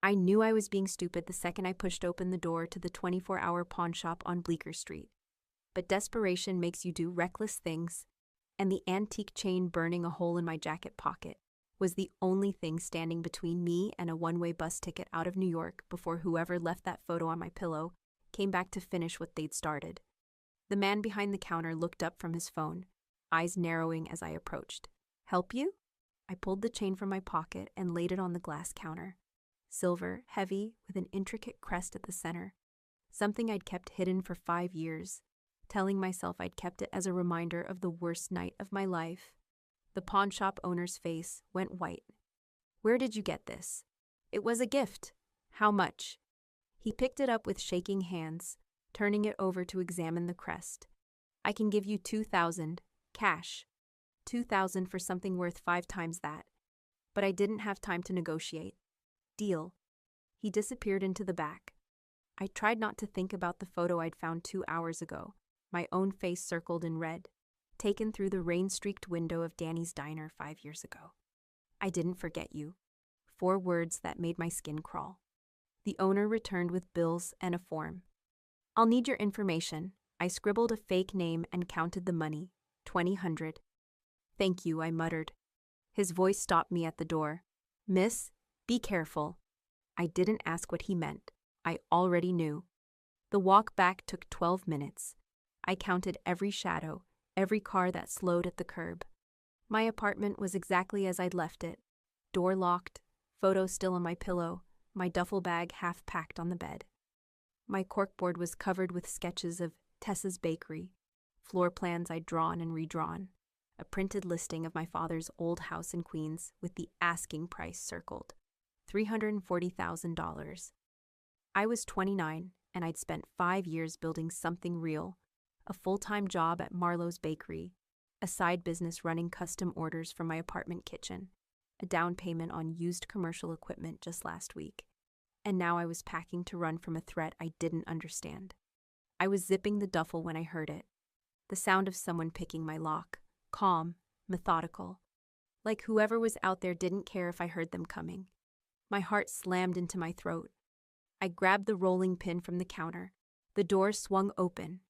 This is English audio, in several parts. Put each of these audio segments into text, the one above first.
I knew I was being stupid the second I pushed open the door to the 24-hour pawn shop on Bleecker Street. But desperation makes you do reckless things, and the antique chain burning a hole in my jacket pocket was the only thing standing between me and a one-way bus ticket out of New York before whoever left that photo on my pillow came back to finish what they'd started. The man behind the counter looked up from his phone, eyes narrowing as I approached. "Help you?" I pulled the chain from my pocket and laid it on the glass counter. Silver, heavy, with an intricate crest at the center. Something I'd kept hidden for 5 years, telling myself I'd kept it as a reminder of the worst night of my life. The pawn shop owner's face went white. "Where did you get this?" "It was a gift." "How much?" He picked it up with shaking hands, turning it over to examine the crest. "I can give you 2,000, cash. 2,000 for something worth 5 times that." But I didn't have time to negotiate. "Deal." He disappeared into the back. I tried not to think about the photo I'd found 2 hours ago, my own face circled in red, taken through the rain-streaked window of Danny's diner 5 years ago. "I didn't forget you." 4 words that made my skin crawl. The owner returned with bills and a form. "I'll need your information." I scribbled a fake name and counted the money. 2,000. "Thank you," I muttered. His voice stopped me at the door. "Miss, be careful." I didn't ask what he meant. I already knew. The walk back took 12 minutes. I counted every shadow, every car that slowed at the curb. My apartment was exactly as I'd left it. Door locked, photo still on my pillow, my duffel bag half packed on the bed. My corkboard was covered with sketches of Tessa's Bakery, floor plans I'd drawn and redrawn, a printed listing of my father's old house in Queens with the asking price circled, $340,000. I was 29, and I'd spent 5 years building something real, a full-time job at Marlowe's Bakery, a side business running custom orders from my apartment kitchen, a down payment on used commercial equipment just last week. And now I was packing to run from a threat I didn't understand. I was zipping the duffel when I heard it. The sound of someone picking my lock, calm, methodical. Like whoever was out there didn't care if I heard them coming. My heart slammed into my throat. I grabbed the rolling pin from the counter. The door swung open.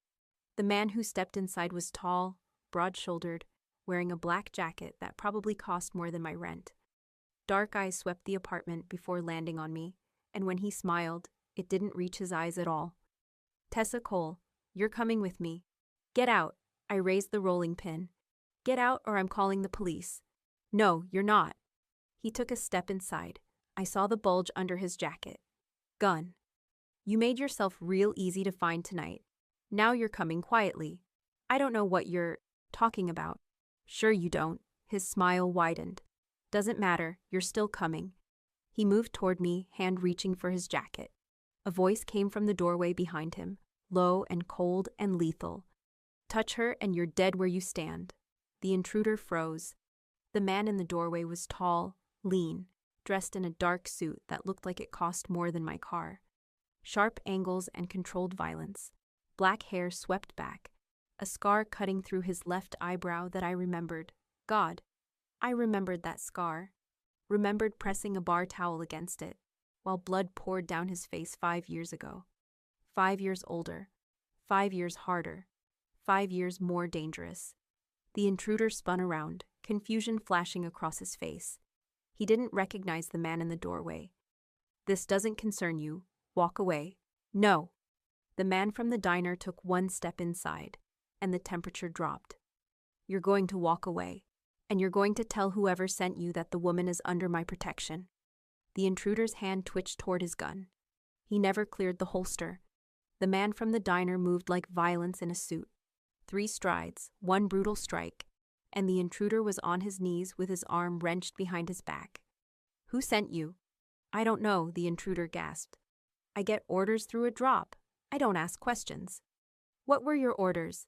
The man who stepped inside was tall, broad-shouldered, wearing a black jacket that probably cost more than my rent. Dark eyes swept the apartment before landing on me, and when he smiled, it didn't reach his eyes at all. "Tessa Cole, you're coming with me." "Get out." I raised the rolling pin. "Get out or I'm calling the police." "No, you're not." He took a step inside. I saw the bulge under his jacket. "Gun." "You made yourself real easy to find tonight. Now you're coming quietly." "I don't know what you're talking about." "Sure you don't." His smile widened. "Doesn't matter, you're still coming." He moved toward me, hand reaching for his jacket. A voice came from the doorway behind him, low and cold and lethal. "Touch her and you're dead where you stand." The intruder froze. The man in the doorway was tall, lean, dressed in a dark suit that looked like it cost more than my car. Sharp angles and controlled violence. Black hair swept back, a scar cutting through his left eyebrow that I remembered. God, I remembered that scar. Remembered pressing a bar towel against it, while blood poured down his face 5 years ago. 5 years older. 5 years harder. 5 years more dangerous. The intruder spun around, confusion flashing across his face. He didn't recognize the man in the doorway. "This doesn't concern you. Walk away." "No." The man from the diner took 1 step inside, and the temperature dropped. "You're going to walk away, and you're going to tell whoever sent you that the woman is under my protection." The intruder's hand twitched toward his gun. He never cleared the holster. The man from the diner moved like violence in a suit. 3 strides, 1 brutal strike, and the intruder was on his knees with his arm wrenched behind his back. "Who sent you?" "I don't know," the intruder gasped. "I get orders through a drop. I don't ask questions." "What were your orders?"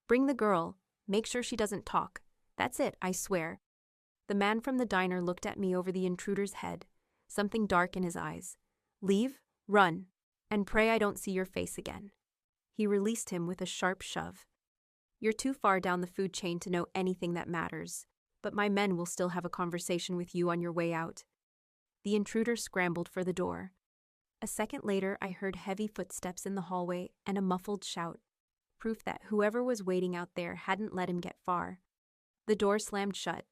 "Bring the girl. Make sure she doesn't talk. That's it, I swear." The man from the diner looked at me over the intruder's head, something dark in his eyes. "Leave, run, and pray I don't see your face again." He released him with a sharp shove. "You're too far down the food chain to know anything that matters, but my men will still have a conversation with you on your way out." The intruder scrambled for the door. A second later, I heard heavy footsteps in the hallway and a muffled shout, proof that whoever was waiting out there hadn't let him get far. The door slammed shut,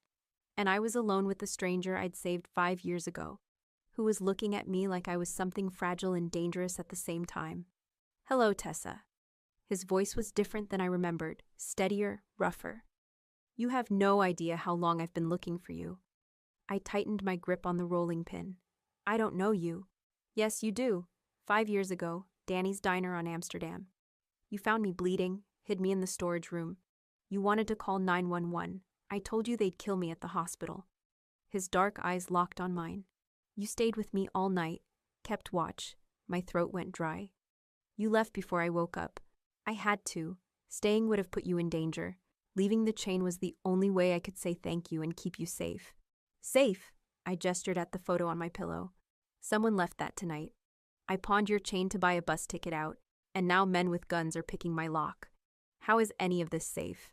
and I was alone with the stranger I'd saved 5 years ago, who was looking at me like I was something fragile and dangerous at the same time. "Hello, Tessa." His voice was different than I remembered, steadier, rougher. "You have no idea how long I've been looking for you." I tightened my grip on the rolling pin. "I don't know you." "Yes, you do. 5 years ago, Danny's Diner on Amsterdam. You found me bleeding, hid me in the storage room. You wanted to call 911. I told you they'd kill me at the hospital." His dark eyes locked on mine. "You stayed with me all night, kept watch." My throat went dry. "You left before I woke up. I had to. Staying would have put you in danger. Leaving the chain was the only way I could say thank you and keep you safe." "Safe?" I gestured at the photo on my pillow. "Someone left that tonight. I pawned your chain to buy a bus ticket out, and now men with guns are picking my lock. How is any of this safe?"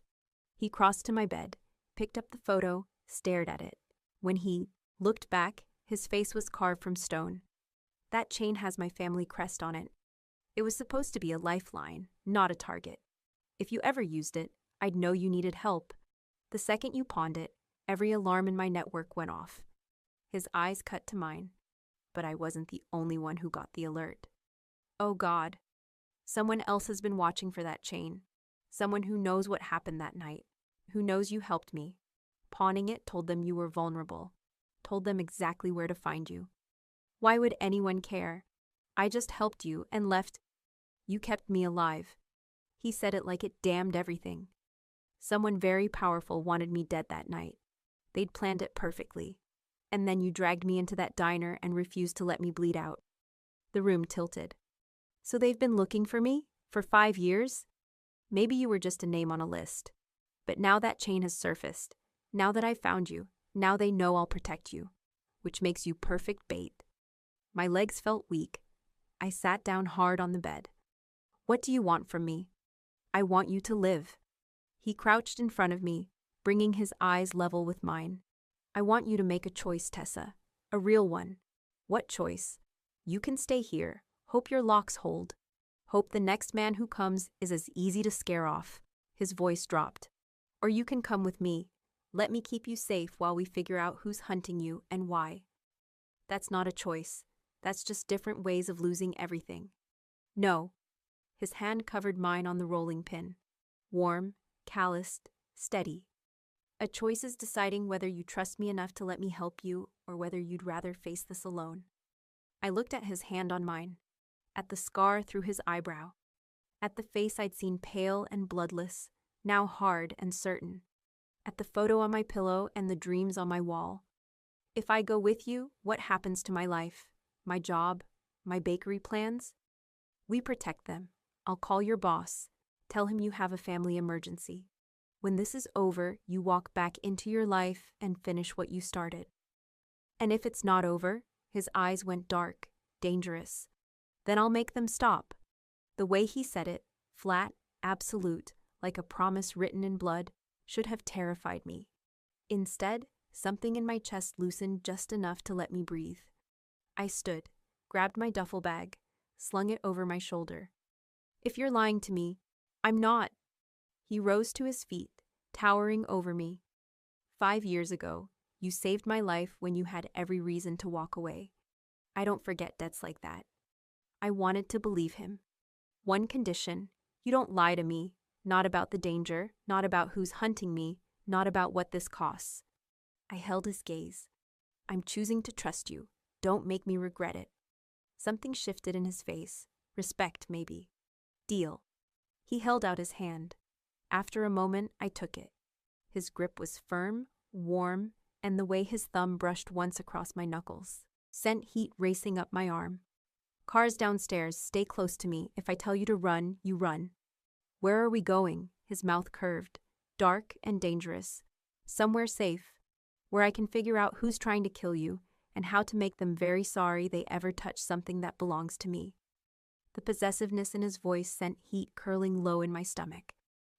He crossed to my bed, picked up the photo, stared at it. When he looked back, his face was carved from stone. "That chain has my family crest on it. It was supposed to be a lifeline, not a target. If you ever used it, I'd know you needed help. The second you pawned it, every alarm in my network went off." His eyes cut to mine, but I wasn't the only one who got the alert. "Oh God. Someone else has been watching for that chain. Someone who knows what happened that night, who knows you helped me. Pawning it told them you were vulnerable, told them exactly where to find you. Why would anyone care? I just helped you and left. You kept me alive." He said it like it damned everything. "Someone very powerful wanted me dead that night. They'd planned it perfectly. And then you dragged me into that diner and refused to let me bleed out." The room tilted. "So they've been looking for me? For 5 years? Maybe you were just a name on a list. But now that chain has surfaced. Now that I found you, now they know I'll protect you. Which makes you perfect bait." My legs felt weak. I sat down hard on the bed. "What do you want from me?" "I want you to live." He crouched in front of me, bringing his eyes level with mine. "I want you to make a choice, Tessa. A real one." "What choice?" "You can stay here. Hope your locks hold. Hope the next man who comes is as easy to scare off." His voice dropped. "Or you can come with me. Let me keep you safe while we figure out who's hunting you and why." "That's not a choice. That's just different ways of losing everything." "No." His hand covered mine on the rolling pin. Warm, calloused, steady. "A choice is deciding whether you trust me enough to let me help you or whether you'd rather face this alone." I looked at his hand on mine, at the scar through his eyebrow, at the face I'd seen pale and bloodless, now hard and certain, at the photo on my pillow and the dreams on my wall. "If I go with you, what happens to my life? My job? My bakery plans?" "We protect them. I'll call your boss. Tell him you have a family emergency. When this is over, you walk back into your life and finish what you started." "And if it's not over?" His eyes went dark, dangerous. "Then I'll make them stop." The way he said it, flat, absolute, like a promise written in blood, should have terrified me. Instead, something in my chest loosened just enough to let me breathe. I stood, grabbed my duffel bag, slung it over my shoulder. "If you're lying to me, I'm not." He rose to his feet, towering over me. 5 years ago, you saved my life when you had every reason to walk away. I don't forget debts like that. I wanted to believe him. One condition: you don't lie to me, not about the danger, not about who's hunting me, not about what this costs. I held his gaze. "I'm choosing to trust you. Don't make me regret it." Something shifted in his face. Respect, maybe. "Deal." He held out his hand. After a moment, I took it. His grip was firm, warm, and the way his thumb brushed once across my knuckles sent heat racing up my arm. "Car's downstairs. Stay close to me. If I tell you to run, you run." "Where are we going?" His mouth curved. "Dark and dangerous. Somewhere safe. Where I can figure out who's trying to kill you and how to make them very sorry they ever touched something that belongs to me." The possessiveness in his voice sent heat curling low in my stomach.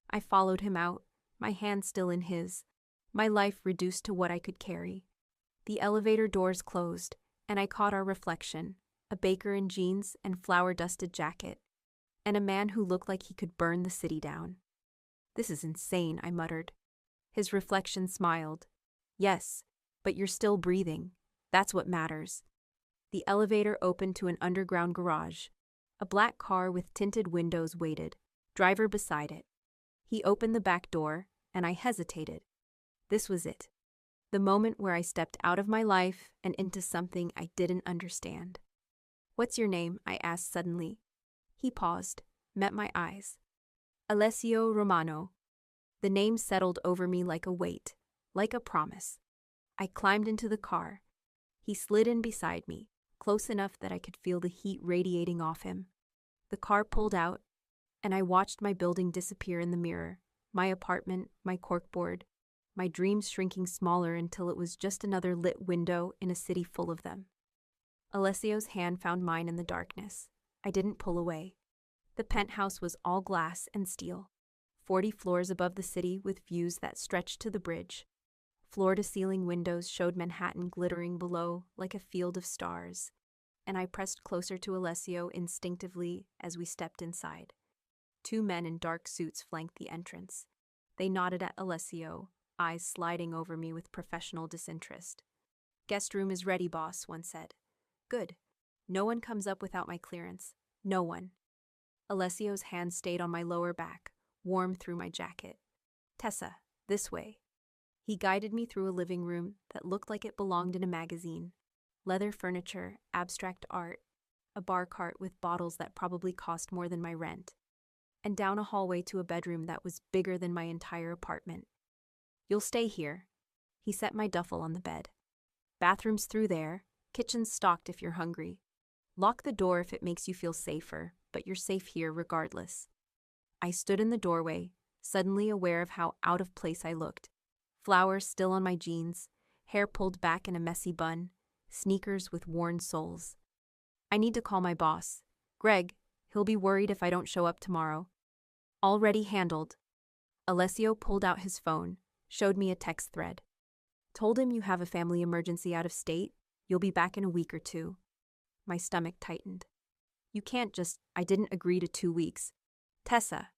I followed him out, my hand still in his, my life reduced to what I could carry. The elevator doors closed, and I caught our reflection, a baker in jeans and flour-dusted jacket, and a man who looked like he could burn the city down. "This is insane," I muttered. His reflection smiled. "Yes, but you're still breathing. That's what matters." The elevator opened to an underground garage. A black car with tinted windows waited, driver beside it. He opened the back door, and I hesitated. This was it. The moment where I stepped out of my life and into something I didn't understand. "What's your name?" I asked suddenly. He paused, met my eyes. "Alessio Romano." The name settled over me like a weight, like a promise. I climbed into the car. He slid in beside me, close enough that I could feel the heat radiating off him. The car pulled out, and I watched my building disappear in the mirror, my apartment, my corkboard, my dreams shrinking smaller until it was just another lit window in a city full of them. Alessio's hand found mine in the darkness. I didn't pull away. The penthouse was all glass and steel, 40 floors above the city with views that stretched to the bridge. Floor-to-ceiling windows showed Manhattan glittering below like a field of stars, and I pressed closer to Alessio instinctively as we stepped inside. 2 men in dark suits flanked the entrance. They nodded at Alessio, eyes sliding over me with professional disinterest. "Guest room is ready, boss," one said. "Good. No one comes up without my clearance. No one." Alessio's hand stayed on my lower back, warm through my jacket. "Tessa, this way." He guided me through a living room that looked like it belonged in a magazine. Leather furniture, abstract art, a bar cart with bottles that probably cost more than my rent, and down a hallway to a bedroom that was bigger than my entire apartment. "You'll stay here." He set my duffel on the bed. "Bathrooms through there, kitchen's stocked if you're hungry. Lock the door if it makes you feel safer, but you're safe here regardless." I stood in the doorway, suddenly aware of how out of place I looked. Flowers still on my jeans, hair pulled back in a messy bun, sneakers with worn soles. "I need to call my boss. Greg, he'll be worried if I don't show up tomorrow." "Already handled." Alessio pulled out his phone, showed me a text thread. "Told him you have a family emergency out of state. You'll be back in a week or 2. My stomach tightened. "You can't just, I didn't agree to 2 weeks. Tessa."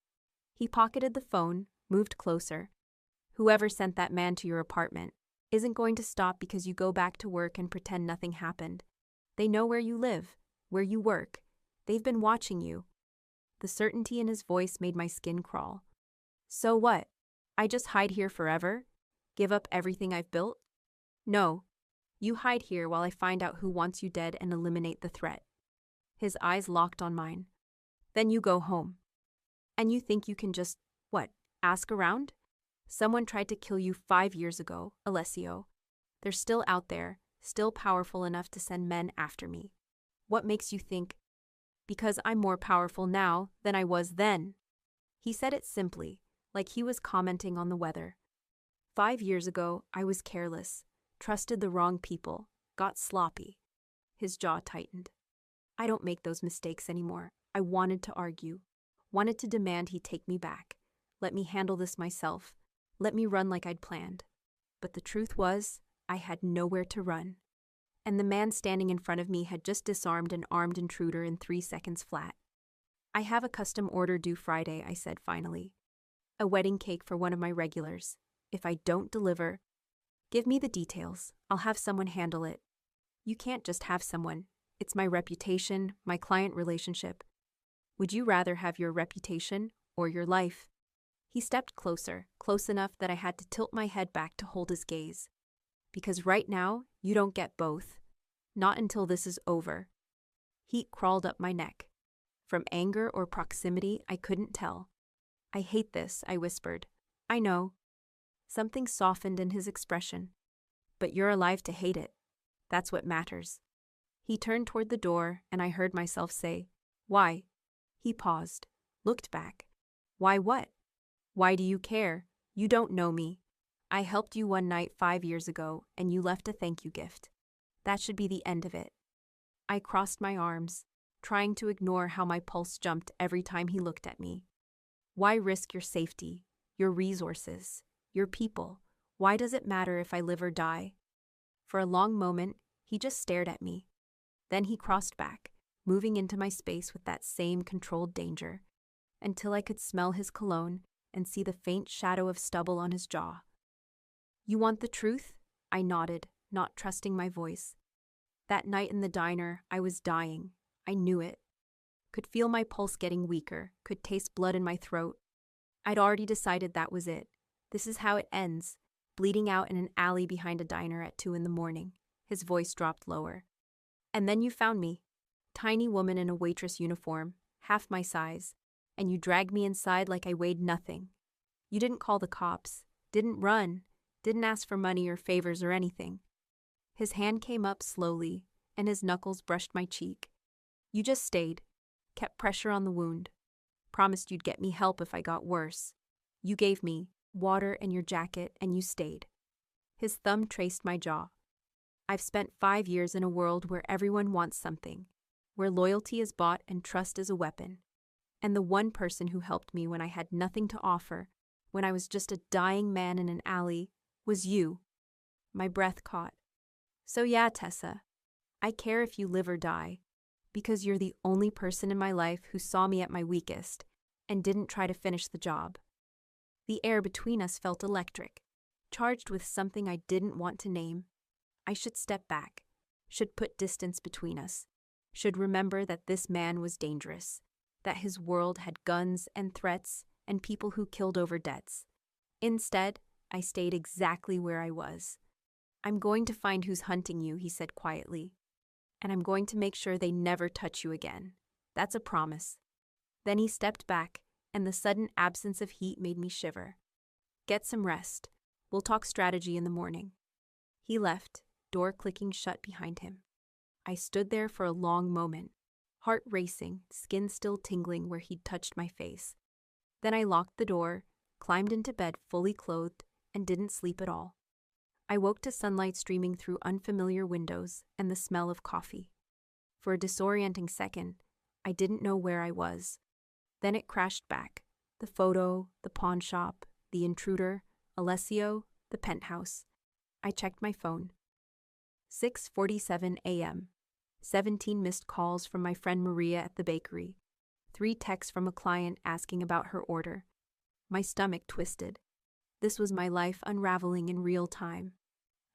He pocketed the phone, moved closer. "Whoever sent that man to your apartment isn't going to stop because you go back to work and pretend nothing happened. They know where you live, where you work. They've been watching you." The certainty in his voice made my skin crawl. "So what? I just hide here forever? Give up everything I've built?" "No. You hide here while I find out who wants you dead and eliminate the threat." His eyes locked on mine. "Then you go home. And you think you can just, what, ask around? Someone tried to kill you 5 years ago, Alessio. They're still out there, still powerful enough to send men after me. What makes you think?" "Because I'm more powerful now than I was then." He said it simply, like he was commenting on the weather. 5 years ago, I was careless, trusted the wrong people, got sloppy. His jaw tightened. "I don't make those mistakes anymore. I wanted to argue, wanted to demand he take me back. Let me handle this myself. Let me run like I'd planned." But the truth was, I had nowhere to run. And the man standing in front of me had just disarmed an armed intruder in 3 seconds flat. "I have a custom order due Friday," I said finally. "A wedding cake for one of my regulars. If I don't deliver, give me the details. I'll have someone handle it." "You can't just have someone. It's my reputation, my client relationship." "Would you rather have your reputation or your life?" He stepped closer, close enough that I had to tilt my head back to hold his gaze. "Because right now, you don't get both. Not until this is over." Heat crawled up my neck. From anger or proximity, I couldn't tell. "I hate this," I whispered. "I know." Something softened in his expression. "But you're alive to hate it. That's what matters." He turned toward the door, and I heard myself say, "Why?" He paused, looked back. "Why what? Why do you care? You don't know me. I helped you one night 5 years ago, and you left a thank you gift. That should be the end of it." I crossed my arms, trying to ignore how my pulse jumped every time he looked at me. "Why risk your safety, your resources, your people? Why does it matter if I live or die?" For a long moment, He just stared at me. Then he crossed back, moving into my space with that same controlled danger, until I could smell his cologne and see the faint shadow of stubble on his jaw. "You want the truth?" I nodded, not trusting my voice. That night in the diner, I was dying. I knew it. Could feel my pulse getting weaker, could taste blood in my throat. I'd already decided that was it. This is how it ends, bleeding out in an alley behind a diner at 2 a.m. His voice dropped lower. "And then you found me. Tiny woman in a waitress uniform, half my size, and you dragged me inside like I weighed nothing. You didn't call the cops, didn't run, didn't ask for money or favors or anything." His hand came up slowly, and his knuckles brushed my cheek. "You just stayed, kept pressure on the wound, promised you'd get me help if I got worse. You gave me water and your jacket, and you stayed." His thumb traced my jaw. "I've spent 5 years in a world where everyone wants something, where loyalty is bought and trust is a weapon. And the one person who helped me when I had nothing to offer, when I was just a dying man in an alley, was you." My breath caught. "So yeah, Tessa, I care if you live or die, because you're the only person in my life who saw me at my weakest and didn't try to finish the job." The air between us felt electric, charged with something I didn't want to name. I should step back, should put distance between us, should remember that this man was dangerous, that his world had guns and threats and people who killed over debts. Instead, I stayed exactly where I was. "I'm going to find who's hunting you," he said quietly. "And I'm going to make sure they never touch you again. That's a promise." Then he stepped back, and the sudden absence of heat made me shiver. "Get some rest. We'll talk strategy in the morning." He left, door clicking shut behind him. I stood there for a long moment, heart racing, skin still tingling where he'd touched my face. Then I locked the door, climbed into bed fully clothed, and didn't sleep at all. I woke to sunlight streaming through unfamiliar windows and the smell of coffee. For a disorienting second, I didn't know where I was. Then it crashed back. The photo, the pawn shop, the intruder, Alessio, the penthouse. I checked my phone. 6:47 a.m. 17 missed calls from my friend Maria at the bakery. 3 texts from a client asking about her order. My stomach twisted. This was my life unraveling in real time.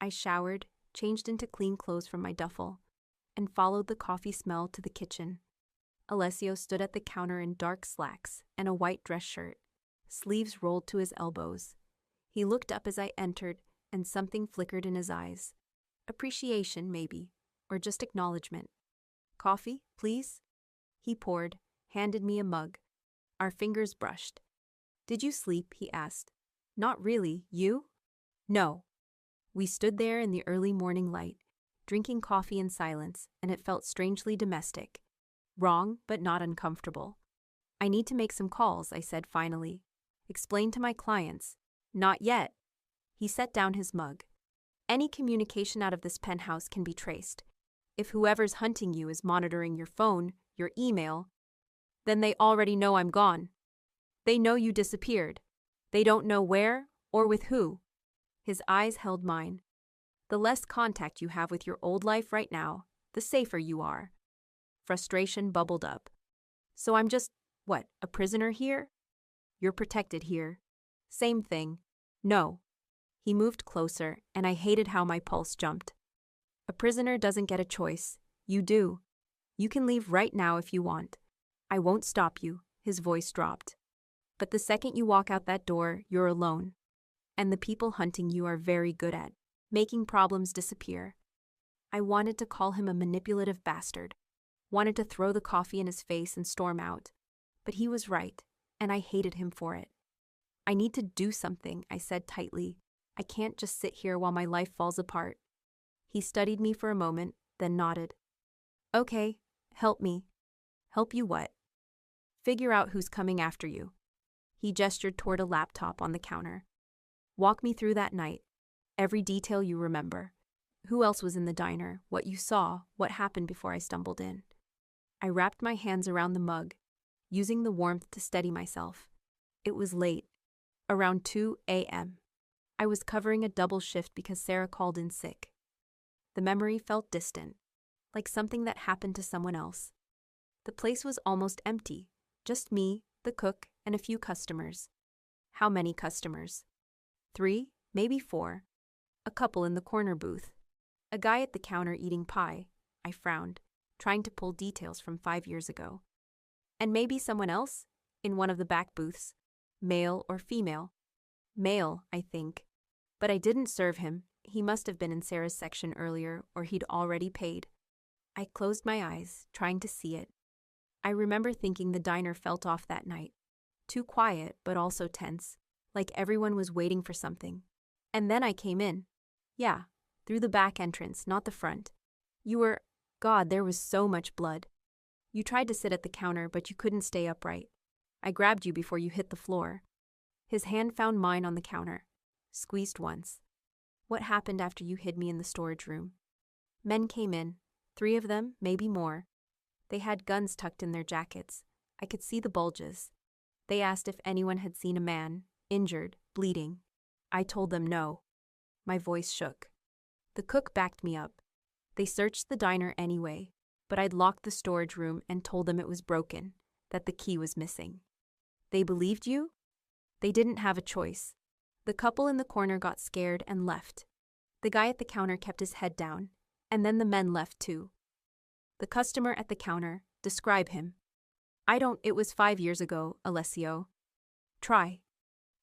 I showered, changed into clean clothes from my duffel, and followed the coffee smell to the kitchen. Alessio stood at the counter in dark slacks and a white dress shirt, sleeves rolled to his elbows. He looked up as I entered, and something flickered in his eyes. Appreciation, maybe, or just acknowledgement. "Coffee, please?" He poured, handed me a mug. Our fingers brushed. "Did you sleep?" he asked. "Not really. You?" "No." We stood there in the early morning light, drinking coffee in silence, and it felt strangely domestic. Wrong, but not uncomfortable. "I need to make some calls," I said finally. "Explain to my clients." "Not yet." He set down his mug. "Any communication out of this penthouse can be traced. If whoever's hunting you is monitoring your phone, your email, then they already know I'm gone. They know you disappeared. They don't know where or with who." His eyes held mine. "The less contact you have with your old life right now, the safer you are." Frustration bubbled up. "So I'm just, what, a prisoner here?" "You're protected here." "Same thing." "No." He moved closer, and I hated how my pulse jumped. "A prisoner doesn't get a choice. You do. You can leave right now if you want. I won't stop you." His voice dropped. "But the second you walk out that door, you're alone. And the people hunting you are very good at making problems disappear." I wanted to call him a manipulative bastard, wanted to throw the coffee in his face and storm out. But he was right, and I hated him for it. "I need to do something," I said tightly. "I can't just sit here while my life falls apart." He studied me for a moment, then nodded. "Okay, help me." "Help you what?" "Figure out who's coming after you." He gestured toward a laptop on the counter. "Walk me through that night. Every detail you remember. Who else was in the diner, what you saw, what happened before I stumbled in." I wrapped my hands around the mug, using the warmth to steady myself. It was late, around 2 a.m. I was covering a double shift because Sarah called in sick. The memory felt distant, like something that happened to someone else. The place was almost empty, just me, the cook, and a few customers. How many customers? 3, maybe 4. A couple in the corner booth. A guy at the counter eating pie. I frowned, trying to pull details from 5 years ago. And maybe someone else? In one of the back booths. Male or female? Male, I think. But I didn't serve him. He must have been in Sarah's section earlier, or he'd already paid. I closed my eyes, trying to see it. I remember thinking the diner felt off that night. Too quiet, but also tense, like everyone was waiting for something. And then I came in. Yeah, through the back entrance, not the front. God, there was so much blood. You tried to sit at the counter, but you couldn't stay upright. I grabbed you before you hit the floor. His hand found mine on the counter. Squeezed once. What happened after you hid me in the storage room? Men came in, 3 of them, maybe more. They had guns tucked in their jackets. I could see the bulges. They asked if anyone had seen a man, injured, bleeding. I told them no. My voice shook. The cook backed me up. They searched the diner anyway, but I'd locked the storage room and told them it was broken, that the key was missing. They believed you? They didn't have a choice. The couple in the corner got scared and left. The guy at the counter kept his head down, and then the men left too. The customer at the counter, describe him. It was 5 years ago, Alessio. Try.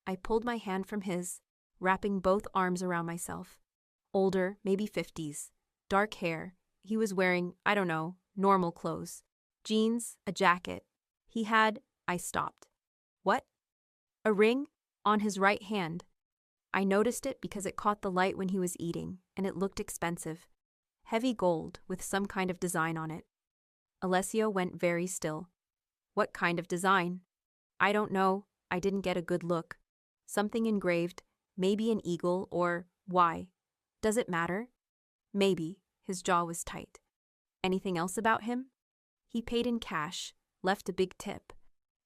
I pulled my hand from his, wrapping both arms around myself. Older, maybe 50s. Dark hair. He was wearing, normal clothes. Jeans, a jacket. I stopped. What? A ring? On his right hand. I noticed it because it caught the light when he was eating, and it looked expensive. Heavy gold with some kind of design on it. Alessio went very still. What kind of design? I don't know. I didn't get a good look. Something engraved, maybe an eagle or why? Does it matter? Maybe. His jaw was tight. Anything else about him? He paid in cash, left a big tip,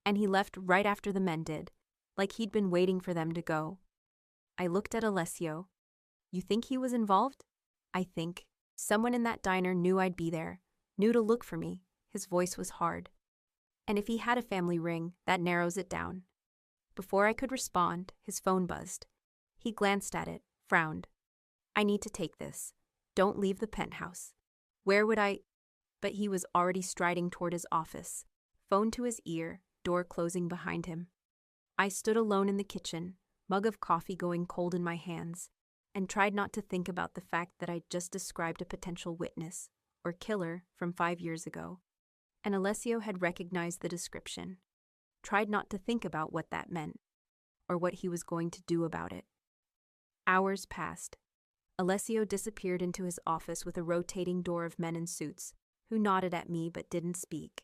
and he left right after the men did, like he'd been waiting for them to go. I looked at Alessio. You think he was involved? I think. Someone in that diner knew I'd be there, knew to look for me. His voice was hard. And if he had a family ring, that narrows it down. Before I could respond, his phone buzzed. He glanced at it, frowned. I need to take this. Don't leave the penthouse. Where would I? But he was already striding toward his office, phone to his ear, door closing behind him. I stood alone in the kitchen, mug of coffee going cold in my hands, and tried not to think about the fact that I'd just described a potential witness, or killer, from 5 years ago. And Alessio had recognized the description. Tried not to think about what that meant, or what he was going to do about it. Hours passed. Alessio disappeared into his office with a rotating door of men in suits, who nodded at me but didn't speak.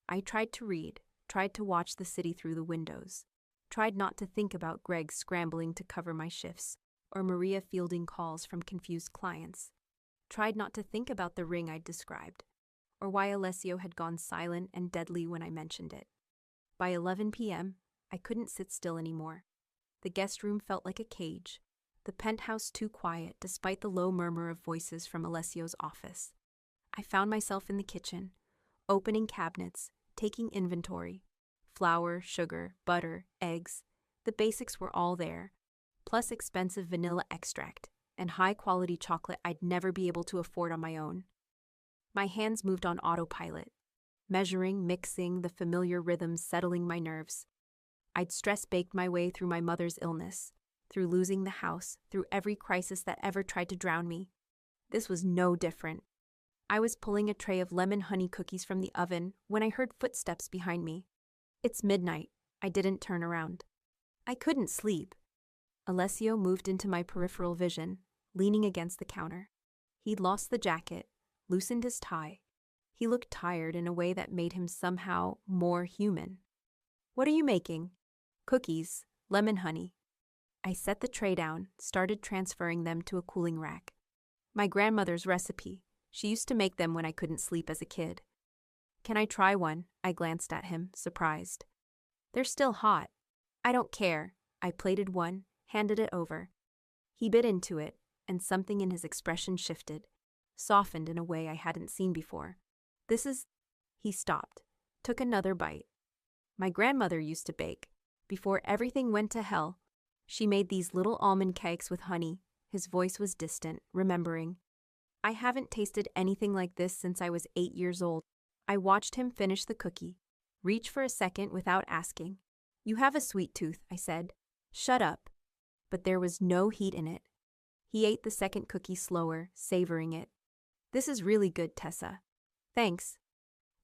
I tried to read, tried to watch the city through the windows, tried not to think about Greg scrambling to cover my shifts, or Maria fielding calls from confused clients. Tried not to think about the ring I'd described, or why Alessio had gone silent and deadly when I mentioned it. By 11 p.m., I couldn't sit still anymore. The guest room felt like a cage, the penthouse too quiet despite the low murmur of voices from Alessio's office. I found myself in the kitchen, opening cabinets, taking inventory. Flour, sugar, butter, eggs. The basics were all there, plus expensive vanilla extract and high-quality chocolate I'd never be able to afford on my own. My hands moved on autopilot, measuring, mixing, the familiar rhythms settling my nerves. I'd stress-baked my way through my mother's illness, through losing the house, through every crisis that ever tried to drown me. This was no different. I was pulling a tray of lemon honey cookies from the oven when I heard footsteps behind me. It's midnight. I didn't turn around. I couldn't sleep. Alessio moved into my peripheral vision, leaning against the counter. He'd lost the jacket, loosened his tie. He looked tired in a way that made him somehow more human. What are you making? Cookies, lemon honey. I set the tray down, started transferring them to a cooling rack. My grandmother's recipe. She used to make them when I couldn't sleep as a kid. Can I try one? I glanced at him, surprised. They're still hot. I don't care. I plated one, handed it over. He bit into it, and something in his expression shifted. softened in a way I hadn't seen before. This is... He stopped, took another bite. My grandmother used to bake. Before everything went to hell, she made these little almond cakes with honey. His voice was distant, remembering. I haven't tasted anything like this since I was 8 years old. I watched him finish the cookie, reach for a second without asking. You have a sweet tooth, I said. Shut up. But there was no heat in it. He ate the second cookie slower, savoring it. This is really good, Tessa. Thanks.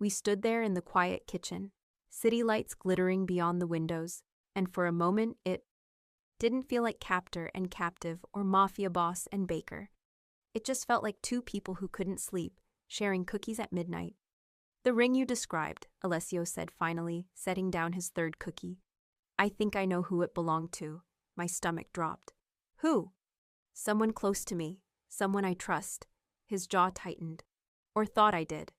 We stood there in the quiet kitchen, city lights glittering beyond the windows, and for a moment it didn't feel like captor and captive or mafia boss and baker. It just felt like two people who couldn't sleep, sharing cookies at midnight. The ring you described, Alessio said finally, setting down his third cookie. I think I know who it belonged to. My stomach dropped. Who? Someone close to me, someone I trust. His jaw tightened. Or thought I did.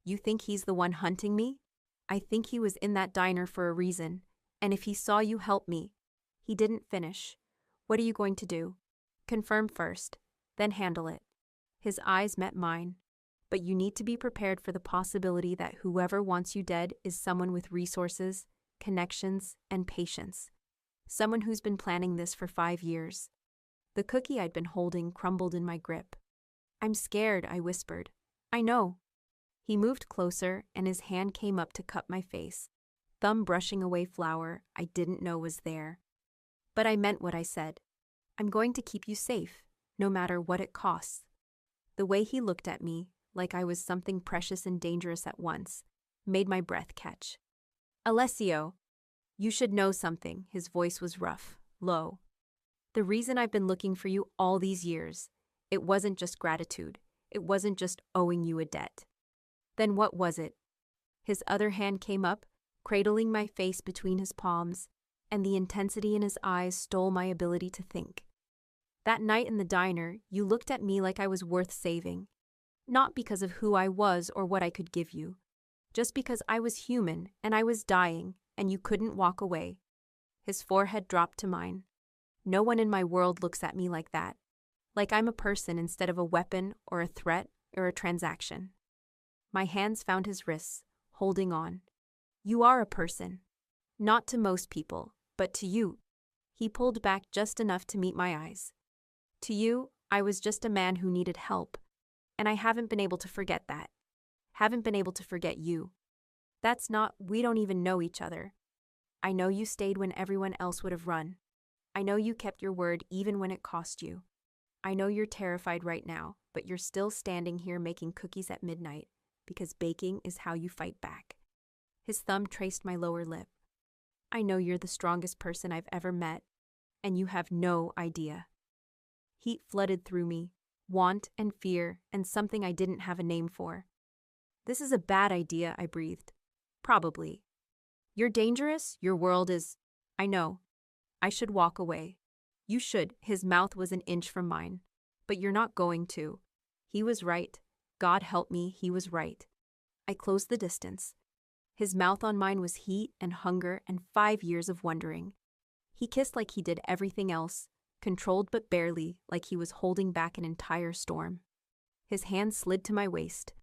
You think he's the one hunting me? I think he was in that diner for a reason, and if he saw you help me. He didn't finish. What are you going to do? Confirm first, then handle it. His eyes met mine. But you need to be prepared for the possibility that whoever wants you dead is someone with resources, connections, and patience. Someone who's been planning this for 5 years. The cookie I'd been holding crumbled in my grip. I'm scared, I whispered. I know. He moved closer, and his hand came up to cup my face, thumb brushing away flour I didn't know was there. But I meant what I said. I'm going to keep you safe, no matter what it costs. The way he looked at me, like I was something precious and dangerous at once, made my breath catch. Alessio, you should know something. His voice was rough, low. The reason I've been looking for you all these years, it wasn't just gratitude. It wasn't just owing you a debt. Then what was it? His other hand came up, cradling my face between his palms, and the intensity in his eyes stole my ability to think. That night in the diner, you looked at me like I was worth saving. Not because of who I was or what I could give you. Just because I was human and I was dying and you couldn't walk away. His forehead dropped to mine. No one in my world looks at me like that. Like I'm a person instead of a weapon or a threat or a transaction. My hands found his wrists, holding on. You are a person. Not to most people, but to you. He pulled back just enough to meet my eyes. To you, I was just a man who needed help. And I haven't been able to forget that. Haven't been able to forget you. That's not, we don't even know each other. I know you stayed when everyone else would have run. I know you kept your word even when it cost you. I know you're terrified right now, but you're still standing here making cookies at midnight, because baking is how you fight back. His thumb traced my lower lip. I know you're the strongest person I've ever met, and you have no idea. Heat flooded through me, want and fear, and something I didn't have a name for. This is a bad idea, I breathed. Probably. You're dangerous, your world is... I know. I should walk away. You should. His mouth was an inch from mine. But you're not going to. He was right. God help me, he was right. I closed the distance. His mouth on mine was heat and hunger and 5 years of wondering. He kissed like he did everything else, controlled but barely, like he was holding back an entire storm. His hand slid to my waist,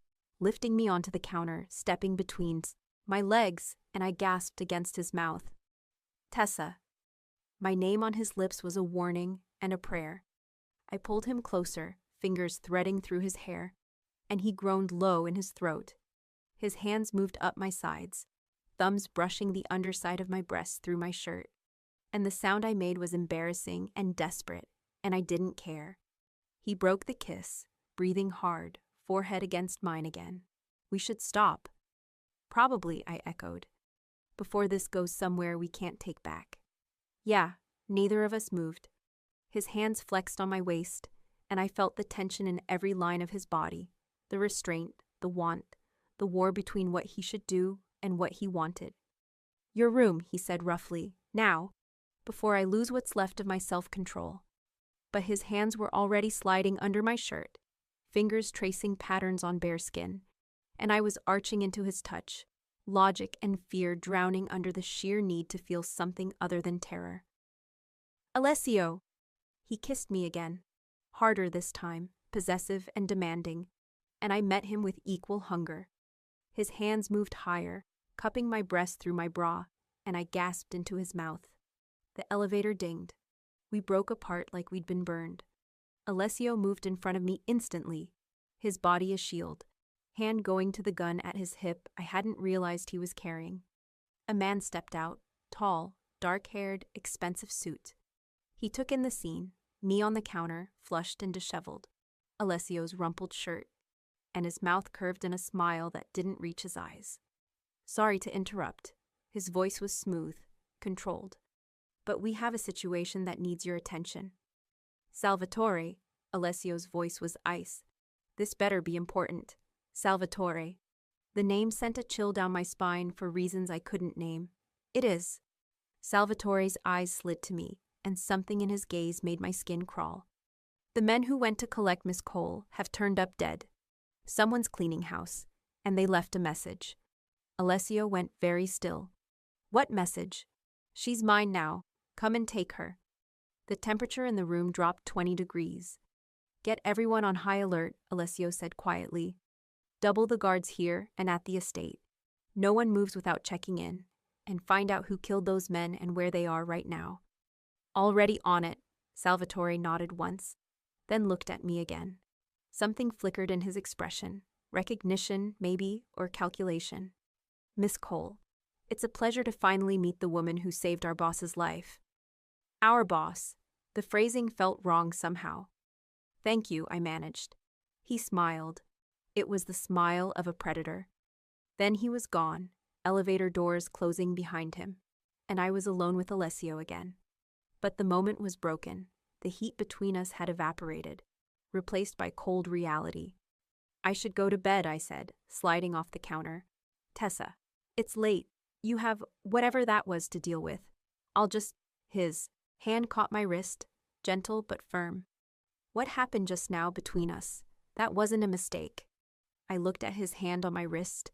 lifting me onto the counter, stepping between my legs, and I gasped against his mouth. Tessa. My name on his lips was a warning and a prayer. I pulled him closer, fingers threading through his hair, and he groaned low in his throat. His hands moved up my sides, thumbs brushing the underside of my breasts through my shirt. And the sound I made was embarrassing and desperate, and I didn't care. He broke the kiss, breathing hard, forehead against mine again. We should stop. Probably, I echoed. Before this goes somewhere we can't take back. Yeah, neither of us moved. His hands flexed on my waist, and I felt the tension in every line of his body, the restraint, the want, the war between what he should do and what he wanted. Your room, he said roughly, now, before I lose what's left of my self-control. But his hands were already sliding under my shirt, fingers tracing patterns on bare skin, and I was arching into his touch, logic and fear drowning under the sheer need to feel something other than terror. Alessio! He kissed me again, harder this time, possessive and demanding, and I met him with equal hunger. His hands moved higher, cupping my breast through my bra, and I gasped into his mouth. The elevator dinged. We broke apart like we'd been burned. Alessio moved in front of me instantly, his body a shield, hand going to the gun at his hip I hadn't realized he was carrying. A man stepped out, tall, dark-haired, expensive suit. He took in the scene, me on the counter, flushed and disheveled, Alessio's rumpled shirt, and his mouth curved in a smile that didn't reach his eyes. Sorry to interrupt. His voice was smooth, controlled. But we have a situation that needs your attention. Salvatore, Alessio's voice was ice. This better be important. Salvatore. The name sent a chill down my spine for reasons I couldn't name. It is. Salvatore's eyes slid to me, and something in his gaze made my skin crawl. The men who went to collect Miss Cole have turned up dead. Someone's cleaning house, and they left a message. Alessio went very still. What message? She's mine now. Come and take her. The temperature in the room dropped 20 degrees. Get everyone on high alert, Alessio said quietly. Double the guards here and at the estate. No one moves without checking in, and find out who killed those men and where they are right now. Already on it, Salvatore nodded once, then looked at me again. Something flickered in his expression, recognition, maybe, or calculation. Miss Cole, it's a pleasure to finally meet the woman who saved our boss's life. Our boss. The phrasing felt wrong somehow. Thank you, I managed. He smiled. It was the smile of a predator. Then he was gone, elevator doors closing behind him, and I was alone with Alessio again. But the moment was broken. The heat between us had evaporated, replaced by cold reality. I should go to bed, I said, sliding off the counter. Tessa, it's late. You have whatever that was to deal with. I'll just... His hand caught my wrist, gentle but firm. What happened just now between us? That wasn't a mistake. I looked at his hand on my wrist,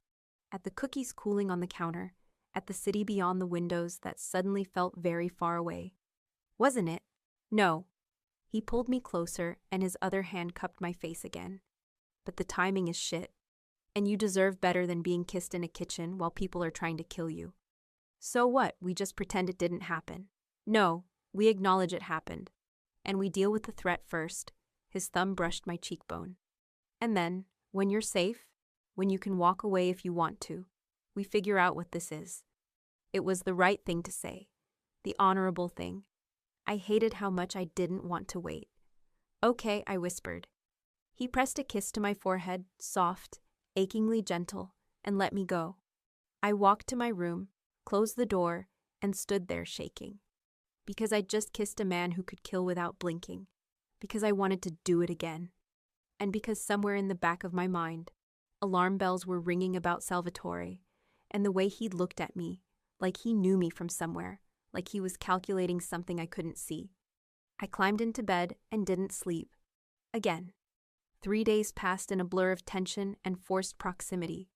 at the cookies cooling on the counter, at the city beyond the windows that suddenly felt very far away. Wasn't it? No. He pulled me closer, and his other hand cupped my face again. But the timing is shit. And you deserve better than being kissed in a kitchen while people are trying to kill you. So what? We just pretend it didn't happen. No, we acknowledge it happened. And we deal with the threat first. His thumb brushed my cheekbone. And then, when you're safe, when you can walk away if you want to, we figure out what this is. It was the right thing to say. The honorable thing. I hated how much I didn't want to wait. Okay, I whispered. He pressed a kiss to my forehead, soft, achingly gentle, and let me go. I walked to my room, closed the door, and stood there shaking. Because I'd just kissed a man who could kill without blinking. Because I wanted to do it again. And because somewhere in the back of my mind, alarm bells were ringing about Salvatore, and the way he'd looked at me, like he knew me from somewhere, like he was calculating something I couldn't see. I climbed into bed and didn't sleep. Again. 3 days passed in a blur of tension and forced proximity.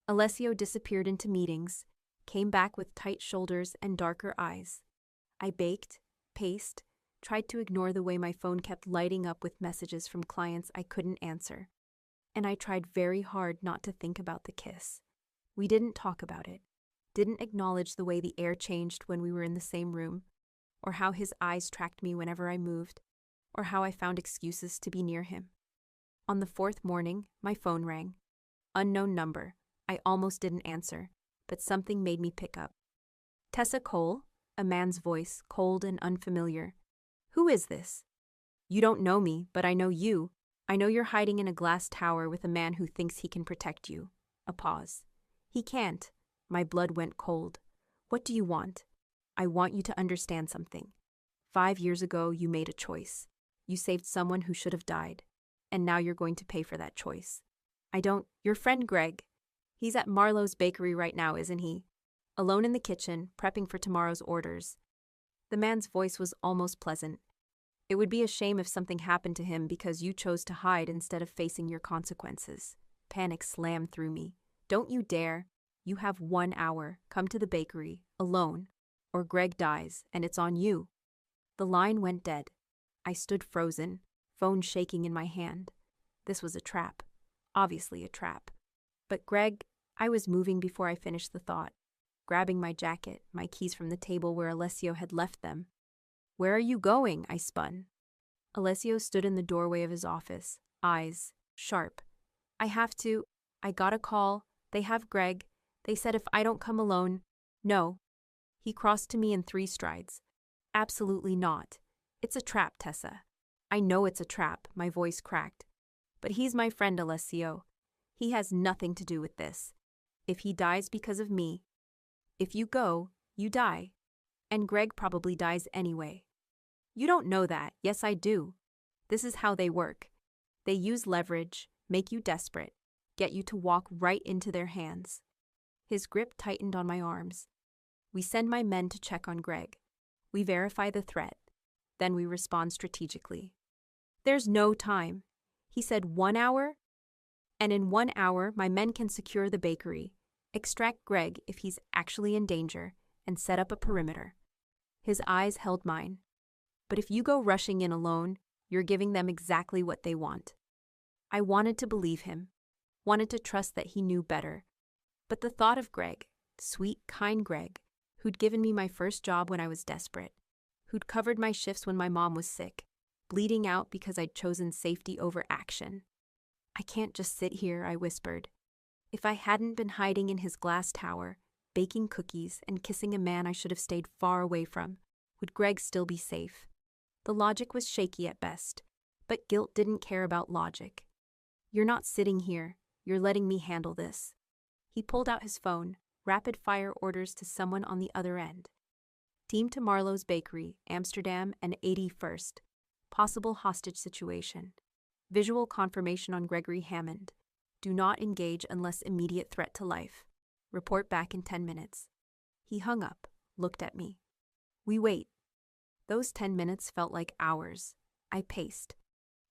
Alessio disappeared into meetings, came back with tight shoulders and darker eyes. I baked, paced, tried to ignore the way my phone kept lighting up with messages from clients I couldn't answer. And I tried very hard not to think about the kiss. We didn't talk about it, didn't acknowledge the way the air changed when we were in the same room, or how his eyes tracked me whenever I moved, or how I found excuses to be near him. On the 4th morning, my phone rang. Unknown number. I almost didn't answer, but something made me pick up. Tessa Cole? A man's voice, cold and unfamiliar. Who is this? You don't know me, but I know you. I know you're hiding in a glass tower with a man who thinks he can protect you. A pause. He can't. My blood went cold. What do you want? I want you to understand something. 5 years ago, you made a choice. You saved someone who should have died. And now you're going to pay for that choice. Your friend Greg. He's at Marlowe's bakery right now, isn't he? Alone in the kitchen, prepping for tomorrow's orders. The man's voice was almost pleasant. It would be a shame if something happened to him because you chose to hide instead of facing your consequences. Panic slammed through me. Don't you dare. You have 1 hour. Come to the bakery, alone, or Greg dies, and it's on you. The line went dead. I stood frozen, phone shaking in my hand. This was a trap. Obviously a trap. But Greg, I was moving before I finished the thought, grabbing my jacket, my keys from the table where Alessio had left them. "Where are you going?" I spun. Alessio stood in the doorway of his office, eyes sharp. "I got a call. They have Greg. They said if I don't come alone, no." He crossed to me in 3 strides. "Absolutely not. It's a trap, Tessa. I know it's a trap," my voice cracked. "But he's my friend, Alessio. He has nothing to do with this. If he dies because of me, if you go, you die. And Greg probably dies anyway." "You don't know that." "Yes, I do. This is how they work. They use leverage, make you desperate, get you to walk right into their hands." His grip tightened on my arms. "We send my men to check on Greg. We verify the threat. Then we respond strategically." "There's no time." He said 1 hour? "And in 1 hour, my men can secure the bakery, extract Greg if he's actually in danger, and set up a perimeter." His eyes held mine. "But if you go rushing in alone, you're giving them exactly what they want." I wanted to believe him, wanted to trust that he knew better. But the thought of Greg, sweet, kind Greg, who'd given me my first job when I was desperate, who'd covered my shifts when my mom was sick, bleeding out because I'd chosen safety over action. "I can't just sit here," I whispered. If I hadn't been hiding in his glass tower, baking cookies and kissing a man I should have stayed far away from, would Greg still be safe? The logic was shaky at best, but guilt didn't care about logic. "You're not sitting here. You're letting me handle this." He pulled out his phone, rapid-fire orders to someone on the other end. "Team to Marlowe's Bakery, Amsterdam and 81st. Possible hostage situation. Visual confirmation on Gregory Hammond. Do not engage unless immediate threat to life. Report back in 10 minutes. He hung up, looked at me. We wait. Those 10 minutes felt like hours. I paced.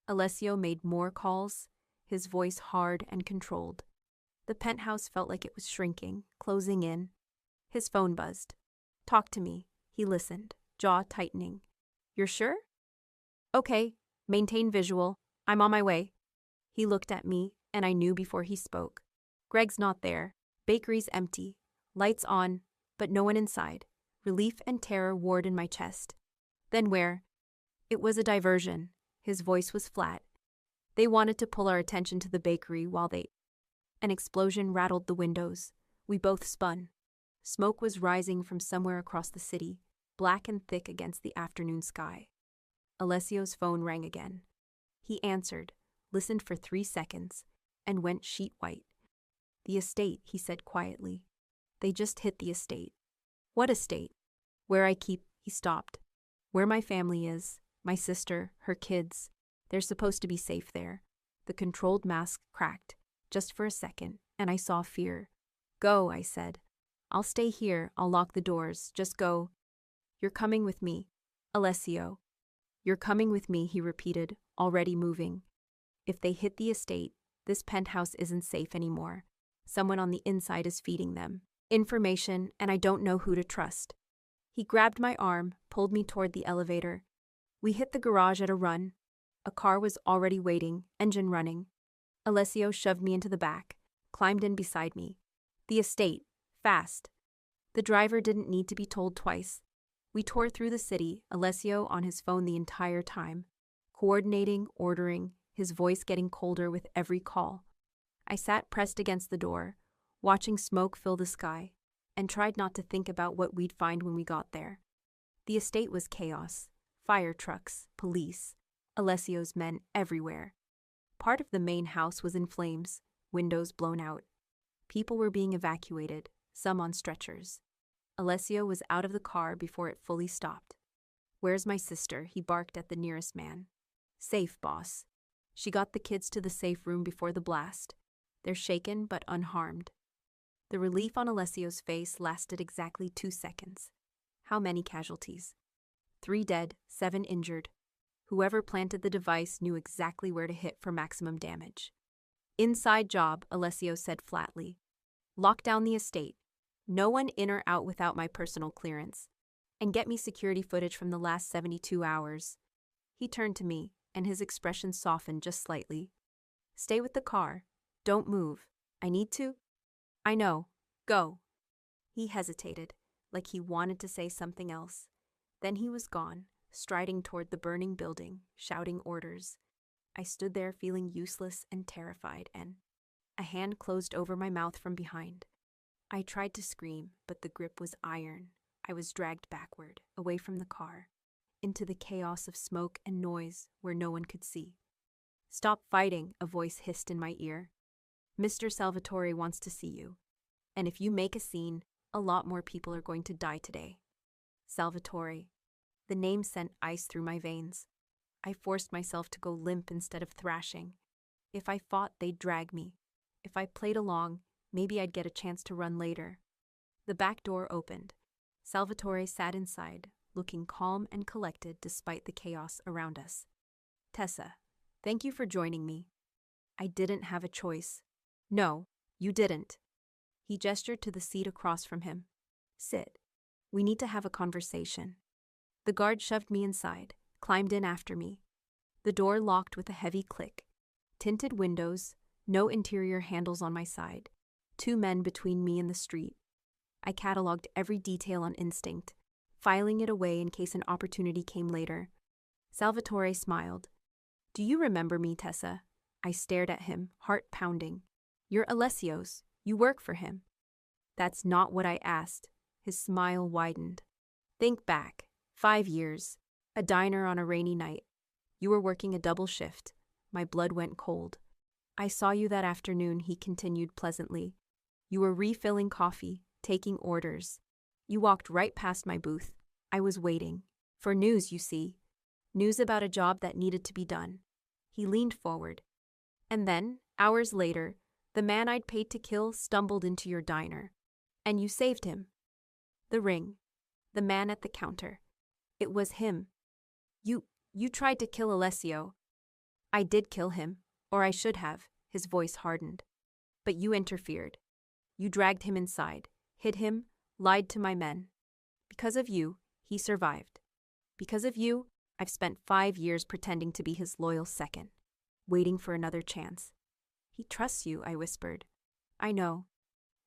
Alessio made more calls, his voice hard and controlled. The penthouse felt like it was shrinking, closing in. His phone buzzed. "Talk to me." He listened, jaw tightening. "You're sure?" "Okay, maintain visual. I'm on my way." He looked at me, and I knew before he spoke. Greg's not there. Bakery's empty. Lights on, but no one inside. Relief and terror warred in my chest. "Then where?" "It was a diversion." His voice was flat. "They wanted to pull our attention to the bakery while they—" An explosion rattled the windows. We both spun. Smoke was rising from somewhere across the city, black and thick against the afternoon sky. Alessio's phone rang again. He answered, listened for 3 seconds, and went sheet white. "The estate," he said quietly. "They just hit the estate." "What estate?" "Where I keep—" He stopped. "Where my family is, my sister, her kids. They're supposed to be safe there." The controlled mask cracked, just for a second, and I saw fear. "Go," I said. "I'll stay here, I'll lock the doors, just go." "You're coming with me, Alessio." "You're coming with me," he repeated, already moving. "If they hit the estate, this penthouse isn't safe anymore. Someone on the inside is feeding them information, and I don't know who to trust." He grabbed my arm, pulled me toward the elevator. We hit the garage at a run. A car was already waiting, engine running. Alessio shoved me into the back, climbed in beside me. "The estate. Fast." The driver didn't need to be told twice. We tore through the city, Alessio on his phone the entire time, coordinating, ordering, his voice getting colder with every call. I sat pressed against the door, watching smoke fill the sky, and tried not to think about what we'd find when we got there. The estate was chaos. Fire trucks, police, Alessio's men everywhere. Part of the main house was in flames, windows blown out. People were being evacuated, some on stretchers. Alessio was out of the car before it fully stopped. "Where's my sister?" he barked at the nearest man. "Safe, boss. She got the kids to the safe room before the blast. They're shaken but unharmed." The relief on Alessio's face lasted exactly 2 seconds. "How many casualties?" 3 dead, 7 injured. Whoever planted the device knew exactly where to hit for maximum damage. "Inside job," Alessio said flatly. "Lock down the estate. No one in or out without my personal clearance. And get me security footage from the last 72 hours. He turned to me, and his expression softened just slightly. Stay with the car. Don't move. I need to? I know. Go. He hesitated, like he wanted to say something else. Then he was gone, striding toward the burning building, shouting orders. I stood there feeling useless and terrified, and a hand closed over my mouth from behind. I tried to scream, but the grip was iron. I was dragged backward, away from the car, into the chaos of smoke and noise where no one could see. Stop fighting, a voice hissed in my ear. Mr. Salvatore wants to see you. And if you make a scene, a lot more people are going to die today. Salvatore. The name sent ice through my veins. I forced myself to go limp instead of thrashing. If I fought, they'd drag me. If I played along, maybe I'd get a chance to run later. The back door opened. Salvatore sat inside, looking calm and collected despite the chaos around us. Tessa, thank you for joining me. I didn't have a choice. No, you didn't. He gestured to the seat across from him. Sit. We need to have a conversation. The guard shoved me inside, climbed in after me. The door locked with a heavy click. Tinted windows, no interior handles on my side. 2 men between me and the street. I cataloged every detail on instinct, filing it away in case an opportunity came later. Salvatore smiled. Do you remember me, Tessa? I stared at him, heart pounding. You're Alessio's. You work for him. That's not what I asked. His smile widened. Think back. 5 years. A diner on a rainy night. You were working a double shift. My blood went cold. I saw you that afternoon, he continued pleasantly. You were refilling coffee, taking orders. You walked right past my booth. I was waiting. For news, you see. News about a job that needed to be done. He leaned forward. And then, hours later, the man I'd paid to kill stumbled into your diner. And you saved him. The ring. The man at the counter. It was him. You tried to kill Alessio. I did kill him, or I should have, his voice hardened. But you interfered. You dragged him inside, hid him, lied to my men. Because of you, he survived. Because of you, I've spent 5 years pretending to be his loyal second, waiting for another chance. He trusts you, I whispered. I know.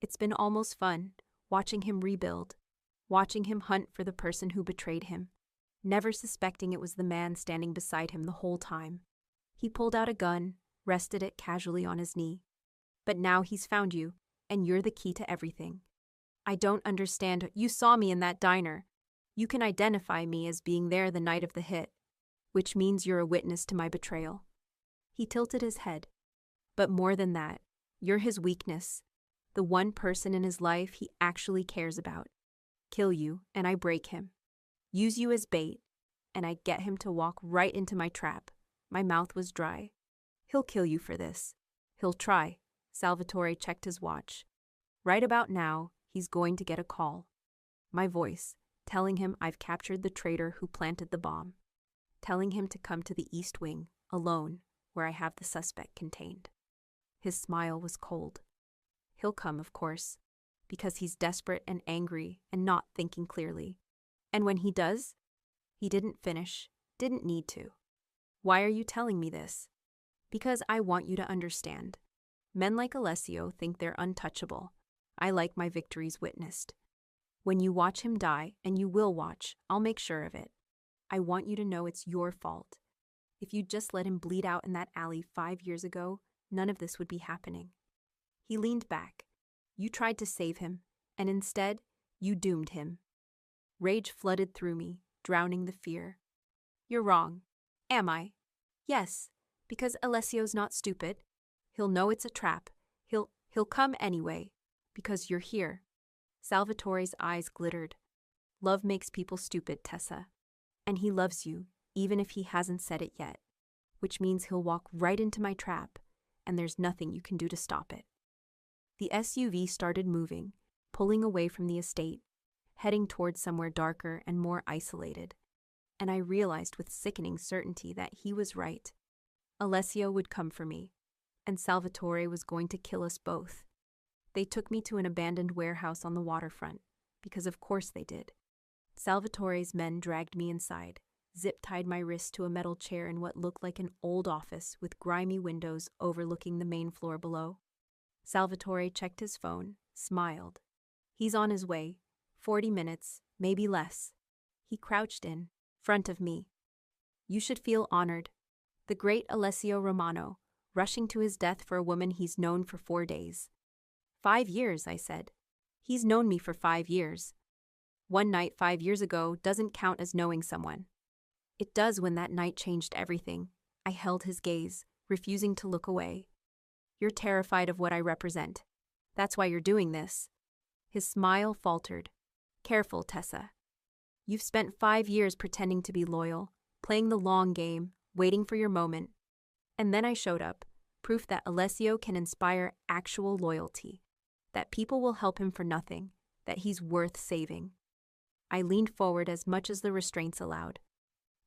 It's been almost fun, watching him rebuild, watching him hunt for the person who betrayed him, never suspecting it was the man standing beside him the whole time. He pulled out a gun, rested it casually on his knee. But now he's found you, and you're the key to everything. I don't understand. You saw me in that diner. You can identify me as being there the night of the hit, which means you're a witness to my betrayal. He tilted his head. But more than that, you're his weakness, the one person in his life he actually cares about. Kill you, and I break him. Use you as bait, and I get him to walk right into my trap. My mouth was dry. He'll kill you for this. He'll try. Salvatore checked his watch. Right about now, he's going to get a call. My voice, telling him I've captured the traitor who planted the bomb. Telling him to come to the East Wing, alone, where I have the suspect contained. His smile was cold. He'll come, of course, because he's desperate and angry and not thinking clearly. And when he does, he didn't finish, didn't need to. Why are you telling me this? Because I want you to understand. Men like Alessio think they're untouchable. I like my victories witnessed. When you watch him die, and you will watch, I'll make sure of it. I want you to know it's your fault. If you'd just let him bleed out in that alley 5 years ago, none of this would be happening. He leaned back. You tried to save him, and instead, you doomed him. Rage flooded through me, drowning the fear. You're wrong. Am I? Yes, because Alessio's not stupid. He'll know it's a trap. He'll come anyway, because you're here. Salvatore's eyes glittered. Love makes people stupid, Tessa. And he loves you, even if he hasn't said it yet, which means he'll walk right into my trap, and there's nothing you can do to stop it. The SUV started moving, pulling away from the estate, heading towards somewhere darker and more isolated. And I realized with sickening certainty that he was right. Alessio would come for me, and Salvatore was going to kill us both. They took me to an abandoned warehouse on the waterfront, because of course they did. Salvatore's men dragged me inside, zip-tied my wrist to a metal chair in what looked like an old office with grimy windows overlooking the main floor below. Salvatore checked his phone, smiled. He's on his way. 40 minutes, maybe less. He crouched in front of me. You should feel honored. The great Alessio Romano, rushing to his death for a woman he's known for 4 days. 5 years, I said. He's known me for 5 years. One night 5 years ago doesn't count as knowing someone. It does when that night changed everything. I held his gaze, refusing to look away. You're terrified of what I represent. That's why you're doing this. His smile faltered. Careful, Tessa. You've spent 5 years pretending to be loyal, playing the long game, waiting for your moment. And then I showed up, proof that Alessio can inspire actual loyalty, that people will help him for nothing, that he's worth saving. I leaned forward as much as the restraints allowed.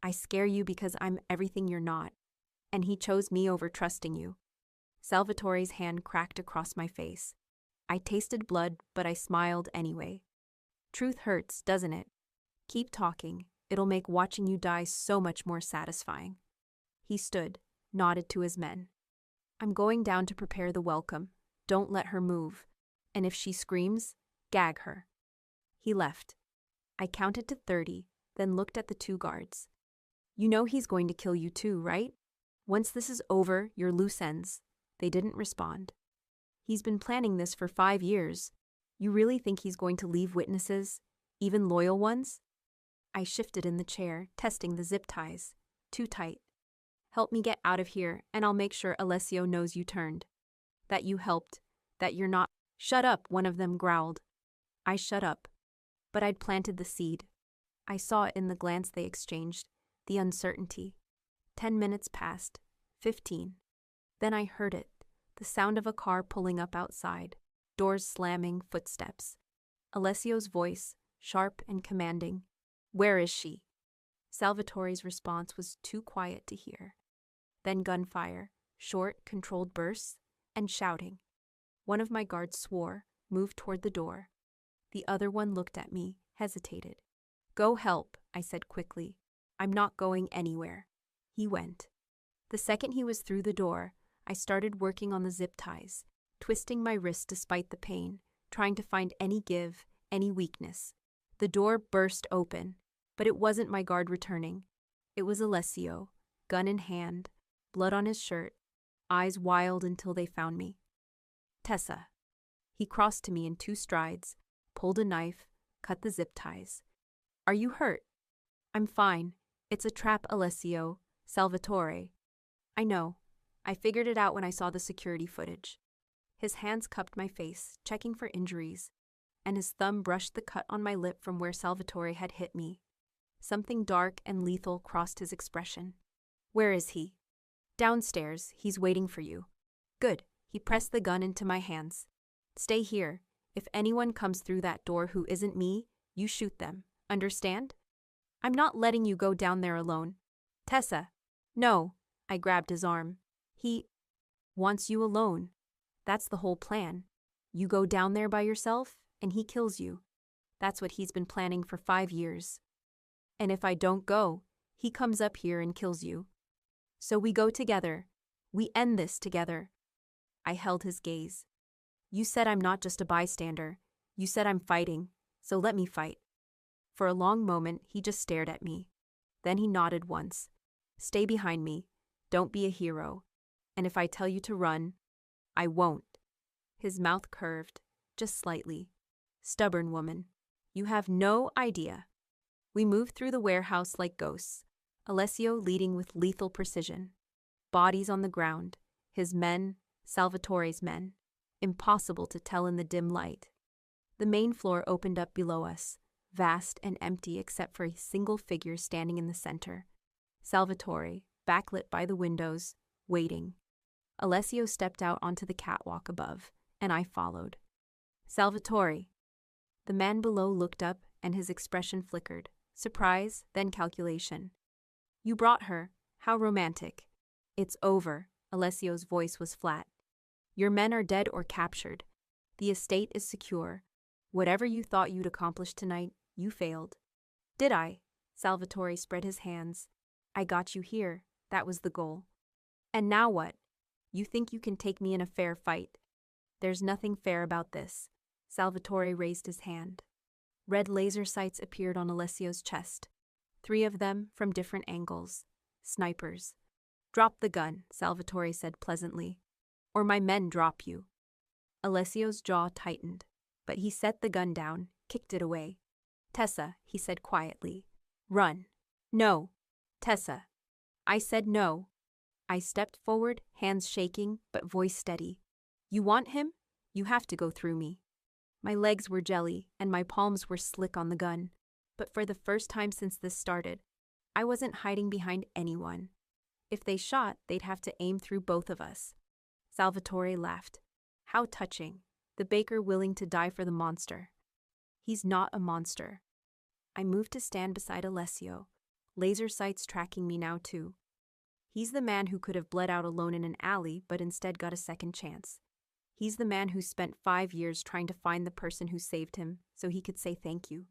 I scare you because I'm everything you're not, and he chose me over trusting you. Salvatore's hand cracked across my face. I tasted blood, but I smiled anyway. Truth hurts, doesn't it? Keep talking. It'll make watching you die so much more satisfying. He stood, nodded to his men. I'm going down to prepare the welcome. Don't let her move. And if she screams, gag her. He left. I counted to 30, then looked at the 2 guards. You know he's going to kill you too, right? Once this is over, you're loose ends. They didn't respond. He's been planning this for 5 years. You really think he's going to leave witnesses, even loyal ones? I shifted in the chair, testing the zip ties. Too tight. Help me get out of here, and I'll make sure Alessio knows you turned. That you helped. That you're not— Shut up, one of them growled. I shut up. But I'd planted the seed. I saw it in the glance they exchanged, the uncertainty. 10 minutes passed. 15. Then I heard it, the sound of a car pulling up outside, doors slamming, footsteps. Alessio's voice, sharp and commanding. Where is she? Salvatore's response was too quiet to hear. Then gunfire, short, controlled bursts, and shouting. One of my guards swore, moved toward the door. The other one looked at me, hesitated. Go help, I said quickly. I'm not going anywhere. He went. The second he was through the door, I started working on the zip ties, twisting my wrist despite the pain, trying to find any give, any weakness. The door burst open, but it wasn't my guard returning. It was Alessio, gun in hand, blood on his shirt, eyes wild until they found me. Tessa. He crossed to me in 2 strides, pulled a knife, cut the zip ties. Are you hurt? I'm fine. It's a trap, Alessio. Salvatore. I know. I figured it out when I saw the security footage. His hands cupped my face, checking for injuries, and his thumb brushed the cut on my lip from where Salvatore had hit me. Something dark and lethal crossed his expression. Where is he? Downstairs. He's waiting for you. Good. He pressed the gun into my hands. Stay here. If anyone comes through that door who isn't me, you shoot them. Understand? I'm not letting you go down there alone. Tessa. No. I grabbed his arm. He wants you alone. That's the whole plan. You go down there by yourself, and he kills you. That's what he's been planning for 5 years. And if I don't go, he comes up here and kills you. So we go together. We end this together. I held his gaze. You said I'm not just a bystander. You said I'm fighting, so let me fight. For a long moment, he just stared at me. Then he nodded once. Stay behind me. Don't be a hero. And if I tell you to run, I won't. His mouth curved, just slightly. Stubborn woman. You have no idea. We moved through the warehouse like ghosts, Alessio leading with lethal precision. Bodies on the ground, his men, Salvatore's men. Impossible to tell in the dim light. The main floor opened up below us, vast and empty except for a single figure standing in the center. Salvatore, backlit by the windows, waiting. Alessio stepped out onto the catwalk above, and I followed. Salvatore. The man below looked up, and his expression flickered. Surprise, then calculation. You brought her. How romantic. It's over. Alessio's voice was flat. Your men are dead or captured. The estate is secure. Whatever you thought you'd accomplish tonight, you failed. Did I? Salvatore spread his hands. I got you here. That was the goal. And now what? You think you can take me in a fair fight? There's nothing fair about this. Salvatore raised his hand. Red laser sights appeared on Alessio's chest. 3 of them from different angles. Snipers. Drop the gun, Salvatore said pleasantly. Or my men drop you. Alessio's jaw tightened, but he set the gun down, kicked it away. Tessa, he said quietly. Run. No. Tessa. I said no. I stepped forward, hands shaking, but voice steady. You want him? You have to go through me. My legs were jelly, and my palms were slick on the gun. But for the first time since this started, I wasn't hiding behind anyone. If they shot, they'd have to aim through both of us. Salvatore laughed. How touching. The baker willing to die for the monster. He's not a monster. I moved to stand beside Alessio, laser sights tracking me now too. He's the man who could have bled out alone in an alley, but instead got a second chance. He's the man who spent 5 years trying to find the person who saved him so he could say thank you.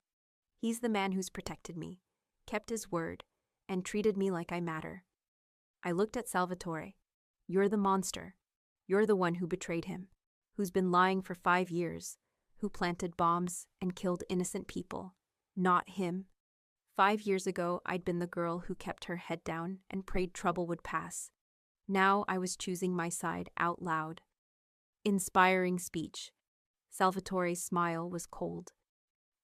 He's the man who's protected me, kept his word, and treated me like I matter. I looked at Salvatore. You're the monster. You're the one who betrayed him, who's been lying for 5 years, who planted bombs and killed innocent people. Not him. 5 years ago, I'd been the girl who kept her head down and prayed trouble would pass. Now I was choosing my side out loud. Inspiring speech. Salvatore's smile was cold.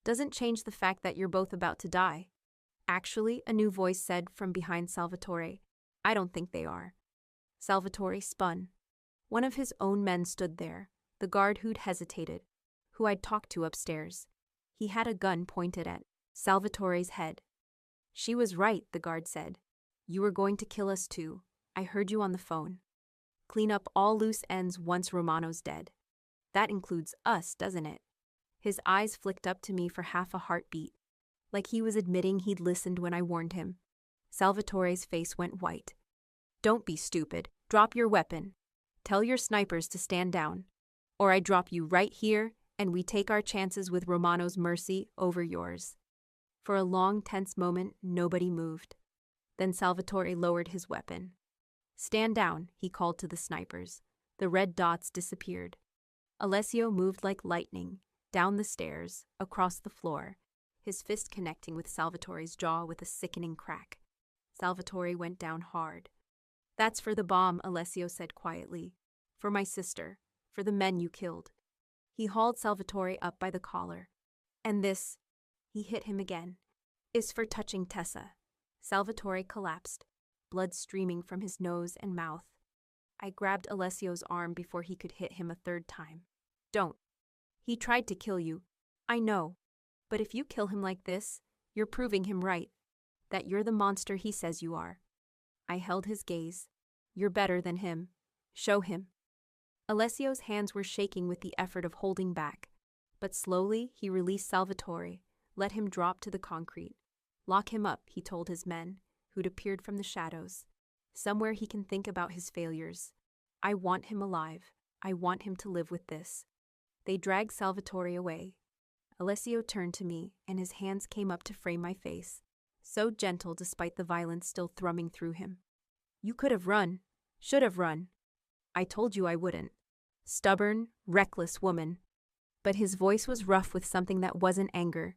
Doesn't change the fact that you're both about to die. Actually, a new voice said from behind Salvatore, I don't think they are. Salvatore spun. One of his own men stood there, the guard who'd hesitated, who I'd talked to upstairs. He had a gun pointed at Salvatore's head. She was right, the guard said. You were going to kill us too. I heard you on the phone. Clean up all loose ends once Romano's dead. That includes us, doesn't it? His eyes flicked up to me for half a heartbeat, like he was admitting he'd listened when I warned him. Salvatore's face went white. Don't be stupid. Drop your weapon. Tell your snipers to stand down, or I drop you right here and we take our chances with Romano's mercy over yours. For a long, tense moment, nobody moved. Then Salvatore lowered his weapon. Stand down, he called to the snipers. The red dots disappeared. Alessio moved like lightning, down the stairs, across the floor, his fist connecting with Salvatore's jaw with a sickening crack. Salvatore went down hard. That's for the bomb, Alessio said quietly. For my sister, for the men you killed. He hauled Salvatore up by the collar. And this, he hit him again, is for touching Tessa. Salvatore collapsed, blood streaming from his nose and mouth. I grabbed Alessio's arm before he could hit him a 3rd time. Don't. He tried to kill you. I know. But if you kill him like this, you're proving him right. That you're the monster he says you are. I held his gaze. You're better than him. Show him. Alessio's hands were shaking with the effort of holding back, but slowly he released Salvatore, let him drop to the concrete. Lock him up, he told his men, who'd appeared from the shadows. Somewhere he can think about his failures. I want him alive. I want him to live with this. They dragged Salvatore away. Alessio turned to me, and his hands came up to frame my face, so gentle despite the violence still thrumming through him. You could have run. Should have run. I told you I wouldn't. Stubborn, reckless woman. But his voice was rough with something that wasn't anger.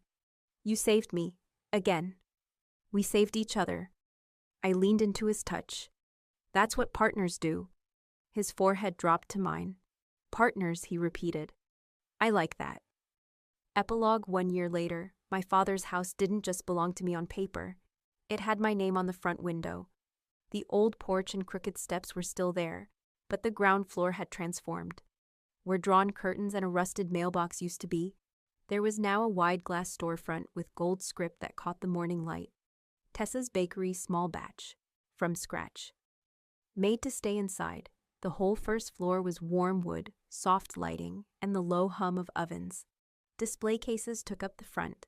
You saved me. Again. We saved each other. I leaned into his touch. That's what partners do. His forehead dropped to mine. Partners, he repeated. I like that. Epilogue 1 year later, my father's house didn't just belong to me on paper. It had my name on the front window. The old porch and crooked steps were still there, but the ground floor had transformed. Where drawn curtains and a rusted mailbox used to be, there was now a wide glass storefront with gold script that caught the morning light. Tessa's Bakery small batch, from scratch. Made to stay inside, the whole first floor was warm wood, soft lighting, and the low hum of ovens. Display cases took up the front,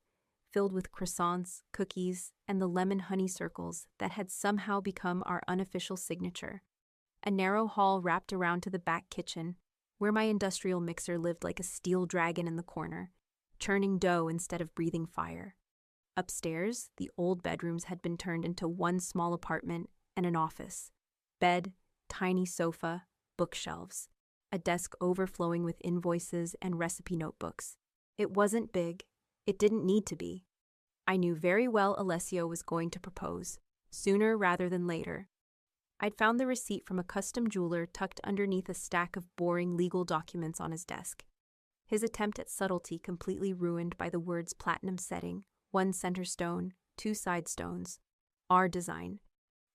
filled with croissants, cookies, and the lemon honey circles that had somehow become our unofficial signature. A narrow hall wrapped around to the back kitchen, where my industrial mixer lived like a steel dragon in the corner, churning dough instead of breathing fire. Upstairs, the old bedrooms had been turned into one small apartment and an office. Bed, tiny sofa, bookshelves, a desk overflowing with invoices and recipe notebooks. It wasn't big. It didn't need to be. I knew very well Alessio was going to propose, sooner rather than later. I'd found the receipt from a custom jeweler tucked underneath a stack of boring legal documents on his desk. His attempt at subtlety completely ruined by the words platinum setting, 1 center stone, 2 side stones, our design.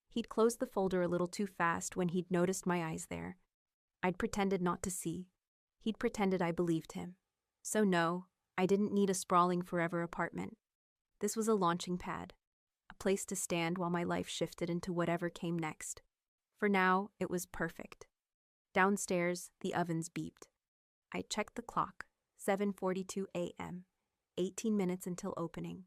He'd closed the folder a little too fast when he'd noticed my eyes there. I'd pretended not to see. He'd pretended I believed him. So no, I didn't need a sprawling forever apartment. This was a launching pad, a place to stand while my life shifted into whatever came next. For now, it was perfect. Downstairs, the ovens beeped. I checked the clock, 7:42 a.m., 18 minutes until opening.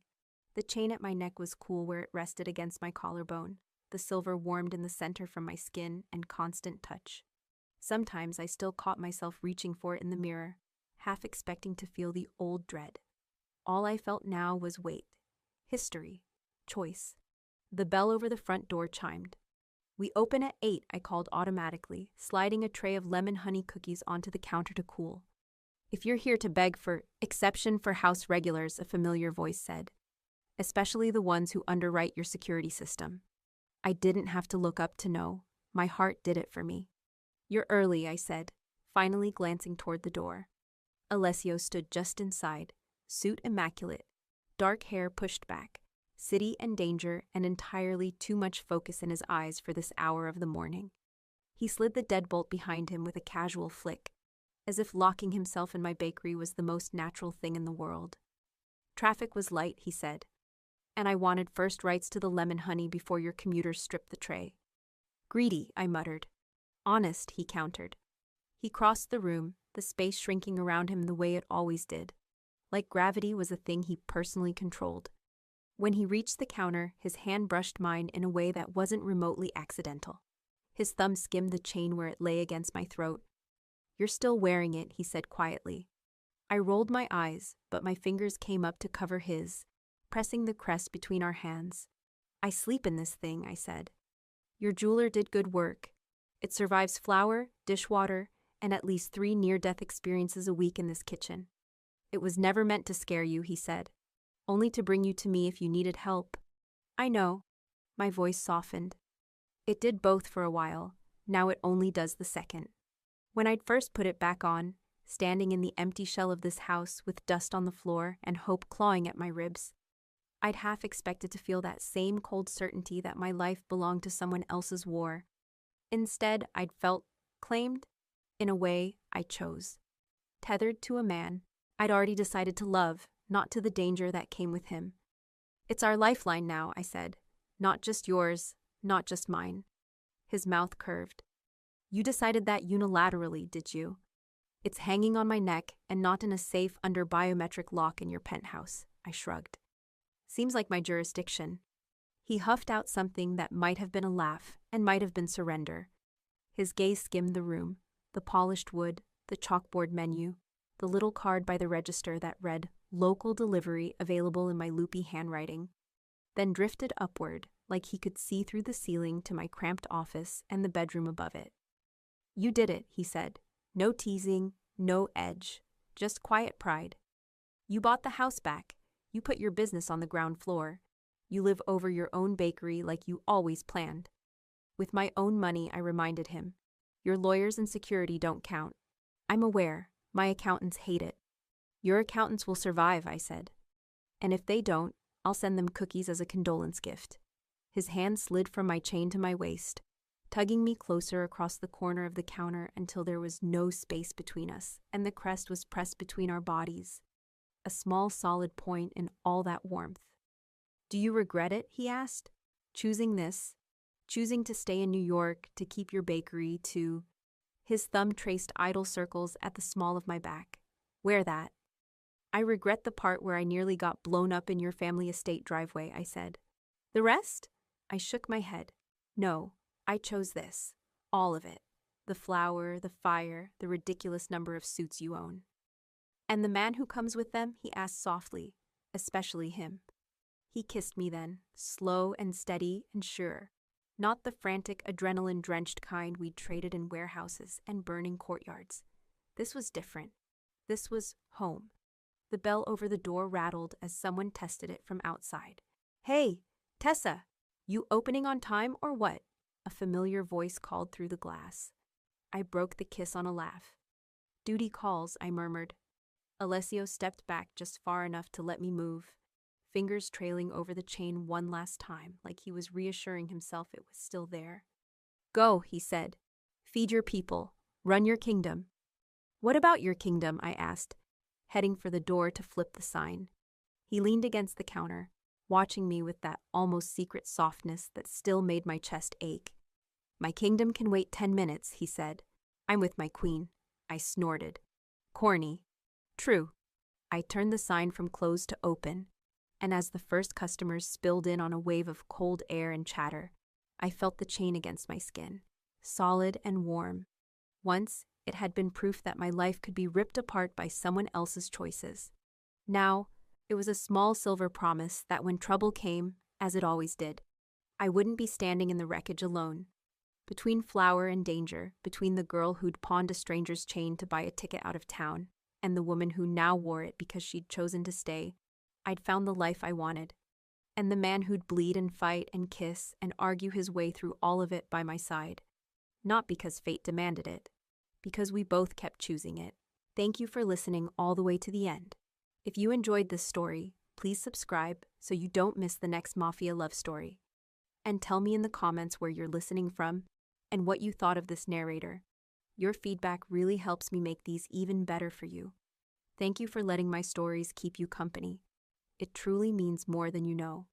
The chain at my neck was cool where it rested against my collarbone, the silver warmed in the center from my skin and constant touch. Sometimes I still caught myself reaching for it in the mirror, half expecting to feel the old dread. All I felt now was weight, history, choice. The bell over the front door chimed. "We open at 8, I called automatically, sliding a tray of lemon honey cookies onto the counter to cool. "If you're here to beg for exception for house regulars," a familiar voice said, "especially the ones who underwrite your security system." I didn't have to look up to know. My heart did it for me. "You're early," I said, finally glancing toward the door. Alessio stood just inside, suit immaculate, dark hair pushed back, city and danger and entirely too much focus in his eyes for this hour of the morning. He slid the deadbolt behind him with a casual flick, as if locking himself in my bakery was the most natural thing in the world. "Traffic was light," he said, "and I wanted first rights to the lemon honey before your commuters stripped the tray." "Greedy," I muttered. "Honest," he countered. He crossed the room, the space shrinking around him the way it always did. Like gravity was a thing he personally controlled. When he reached the counter, his hand brushed mine in a way that wasn't remotely accidental. His thumb skimmed the chain where it lay against my throat. "You're still wearing it," he said quietly. I rolled my eyes, but my fingers came up to cover his, pressing the crest between our hands. "I sleep in this thing," I said. "Your jeweler did good work. It survives flour, dishwater, and at least 3 near-death experiences a week in this kitchen. It was never meant to scare you," he said. "Only to bring you to me if you needed help." "I know." My voice softened. It did both for a while. Now it only does the second. When I'd first put it back on, standing in the empty shell of this house with dust on the floor and hope clawing at my ribs, I'd half expected to feel that same cold certainty that my life belonged to someone else's war. Instead, I'd felt claimed, in a way I chose. Tethered to a man I'd already decided to love, not to the danger that came with him. "It's our lifeline now," I said. "Not just yours, not just mine." His mouth curved. "You decided that unilaterally, did you? It's hanging on my neck and not in a safe under biometric lock in your penthouse," I shrugged. "Seems like my jurisdiction." He huffed out something that might have been a laugh and might have been surrender. His gaze skimmed the room, the polished wood, the chalkboard menu, the little card by the register that read "Local delivery available" in my loopy handwriting, then drifted upward like he could see through the ceiling to my cramped office and the bedroom above it. "You did it," he said. "No teasing, no edge, just quiet pride. You bought the house back. You put your business on the ground floor. You live over your own bakery like you always planned." With my own money, I reminded him. "Your lawyers and security don't count." "I'm aware. My accountants hate it." "Your accountants will survive," I said. "And if they don't, I'll send them cookies as a condolence gift." His hand slid from my chain to my waist, tugging me closer across the corner of the counter until there was no space between us, and the crest was pressed between our bodies, a small solid point in all that warmth. "Do you regret it?" he asked. "Choosing this? Choosing to stay in New York, to keep your bakery, to—" His thumb traced idle circles at the small of my back. "Wear that." "I regret the part where I nearly got blown up in your family estate driveway," I said. "The rest?" I shook my head. "No, I chose this. All of it. The flour, the fire, the ridiculous number of suits you own." "And the man who comes with them?" he asked softly. "Especially him." He kissed me then, slow and steady and sure. Not the frantic, adrenaline-drenched kind we'd traded in warehouses and burning courtyards. This was different. This was home. The bell over the door rattled as someone tested it from outside. "Hey, Tessa, you opening on time or what?" A familiar voice called through the glass. I broke the kiss on a laugh. "Duty calls," I murmured. Alessio stepped back just far enough to let me move, fingers trailing over the chain one last time, like he was reassuring himself it was still there. "Go," he said. "Feed your people. Run your kingdom." "What about your kingdom?" I asked, heading for the door to flip the sign. He leaned against the counter, watching me with that almost secret softness that still made my chest ache. "My kingdom can wait 10 minutes, he said. "I'm with my queen." I snorted. "Corny." "True." I turned the sign from closed to open, and as the first customers spilled in on a wave of cold air and chatter, I felt the chain against my skin, solid and warm. Once, it had been proof that my life could be ripped apart by someone else's choices. Now, it was a small silver promise that when trouble came, as it always did, I wouldn't be standing in the wreckage alone. Between flour and danger, between the girl who'd pawned a stranger's chain to buy a ticket out of town, and the woman who now wore it because she'd chosen to stay, I'd found the life I wanted. And the man who'd bleed and fight and kiss and argue his way through all of it by my side. Not because fate demanded it, because we both kept choosing it. Thank you for listening all the way to the end. If you enjoyed this story, please subscribe so you don't miss the next Mafia love story. And tell me in the comments where you're listening from and what you thought of this narrator. Your feedback really helps me make these even better for you. Thank you for letting my stories keep you company. It truly means more than you know.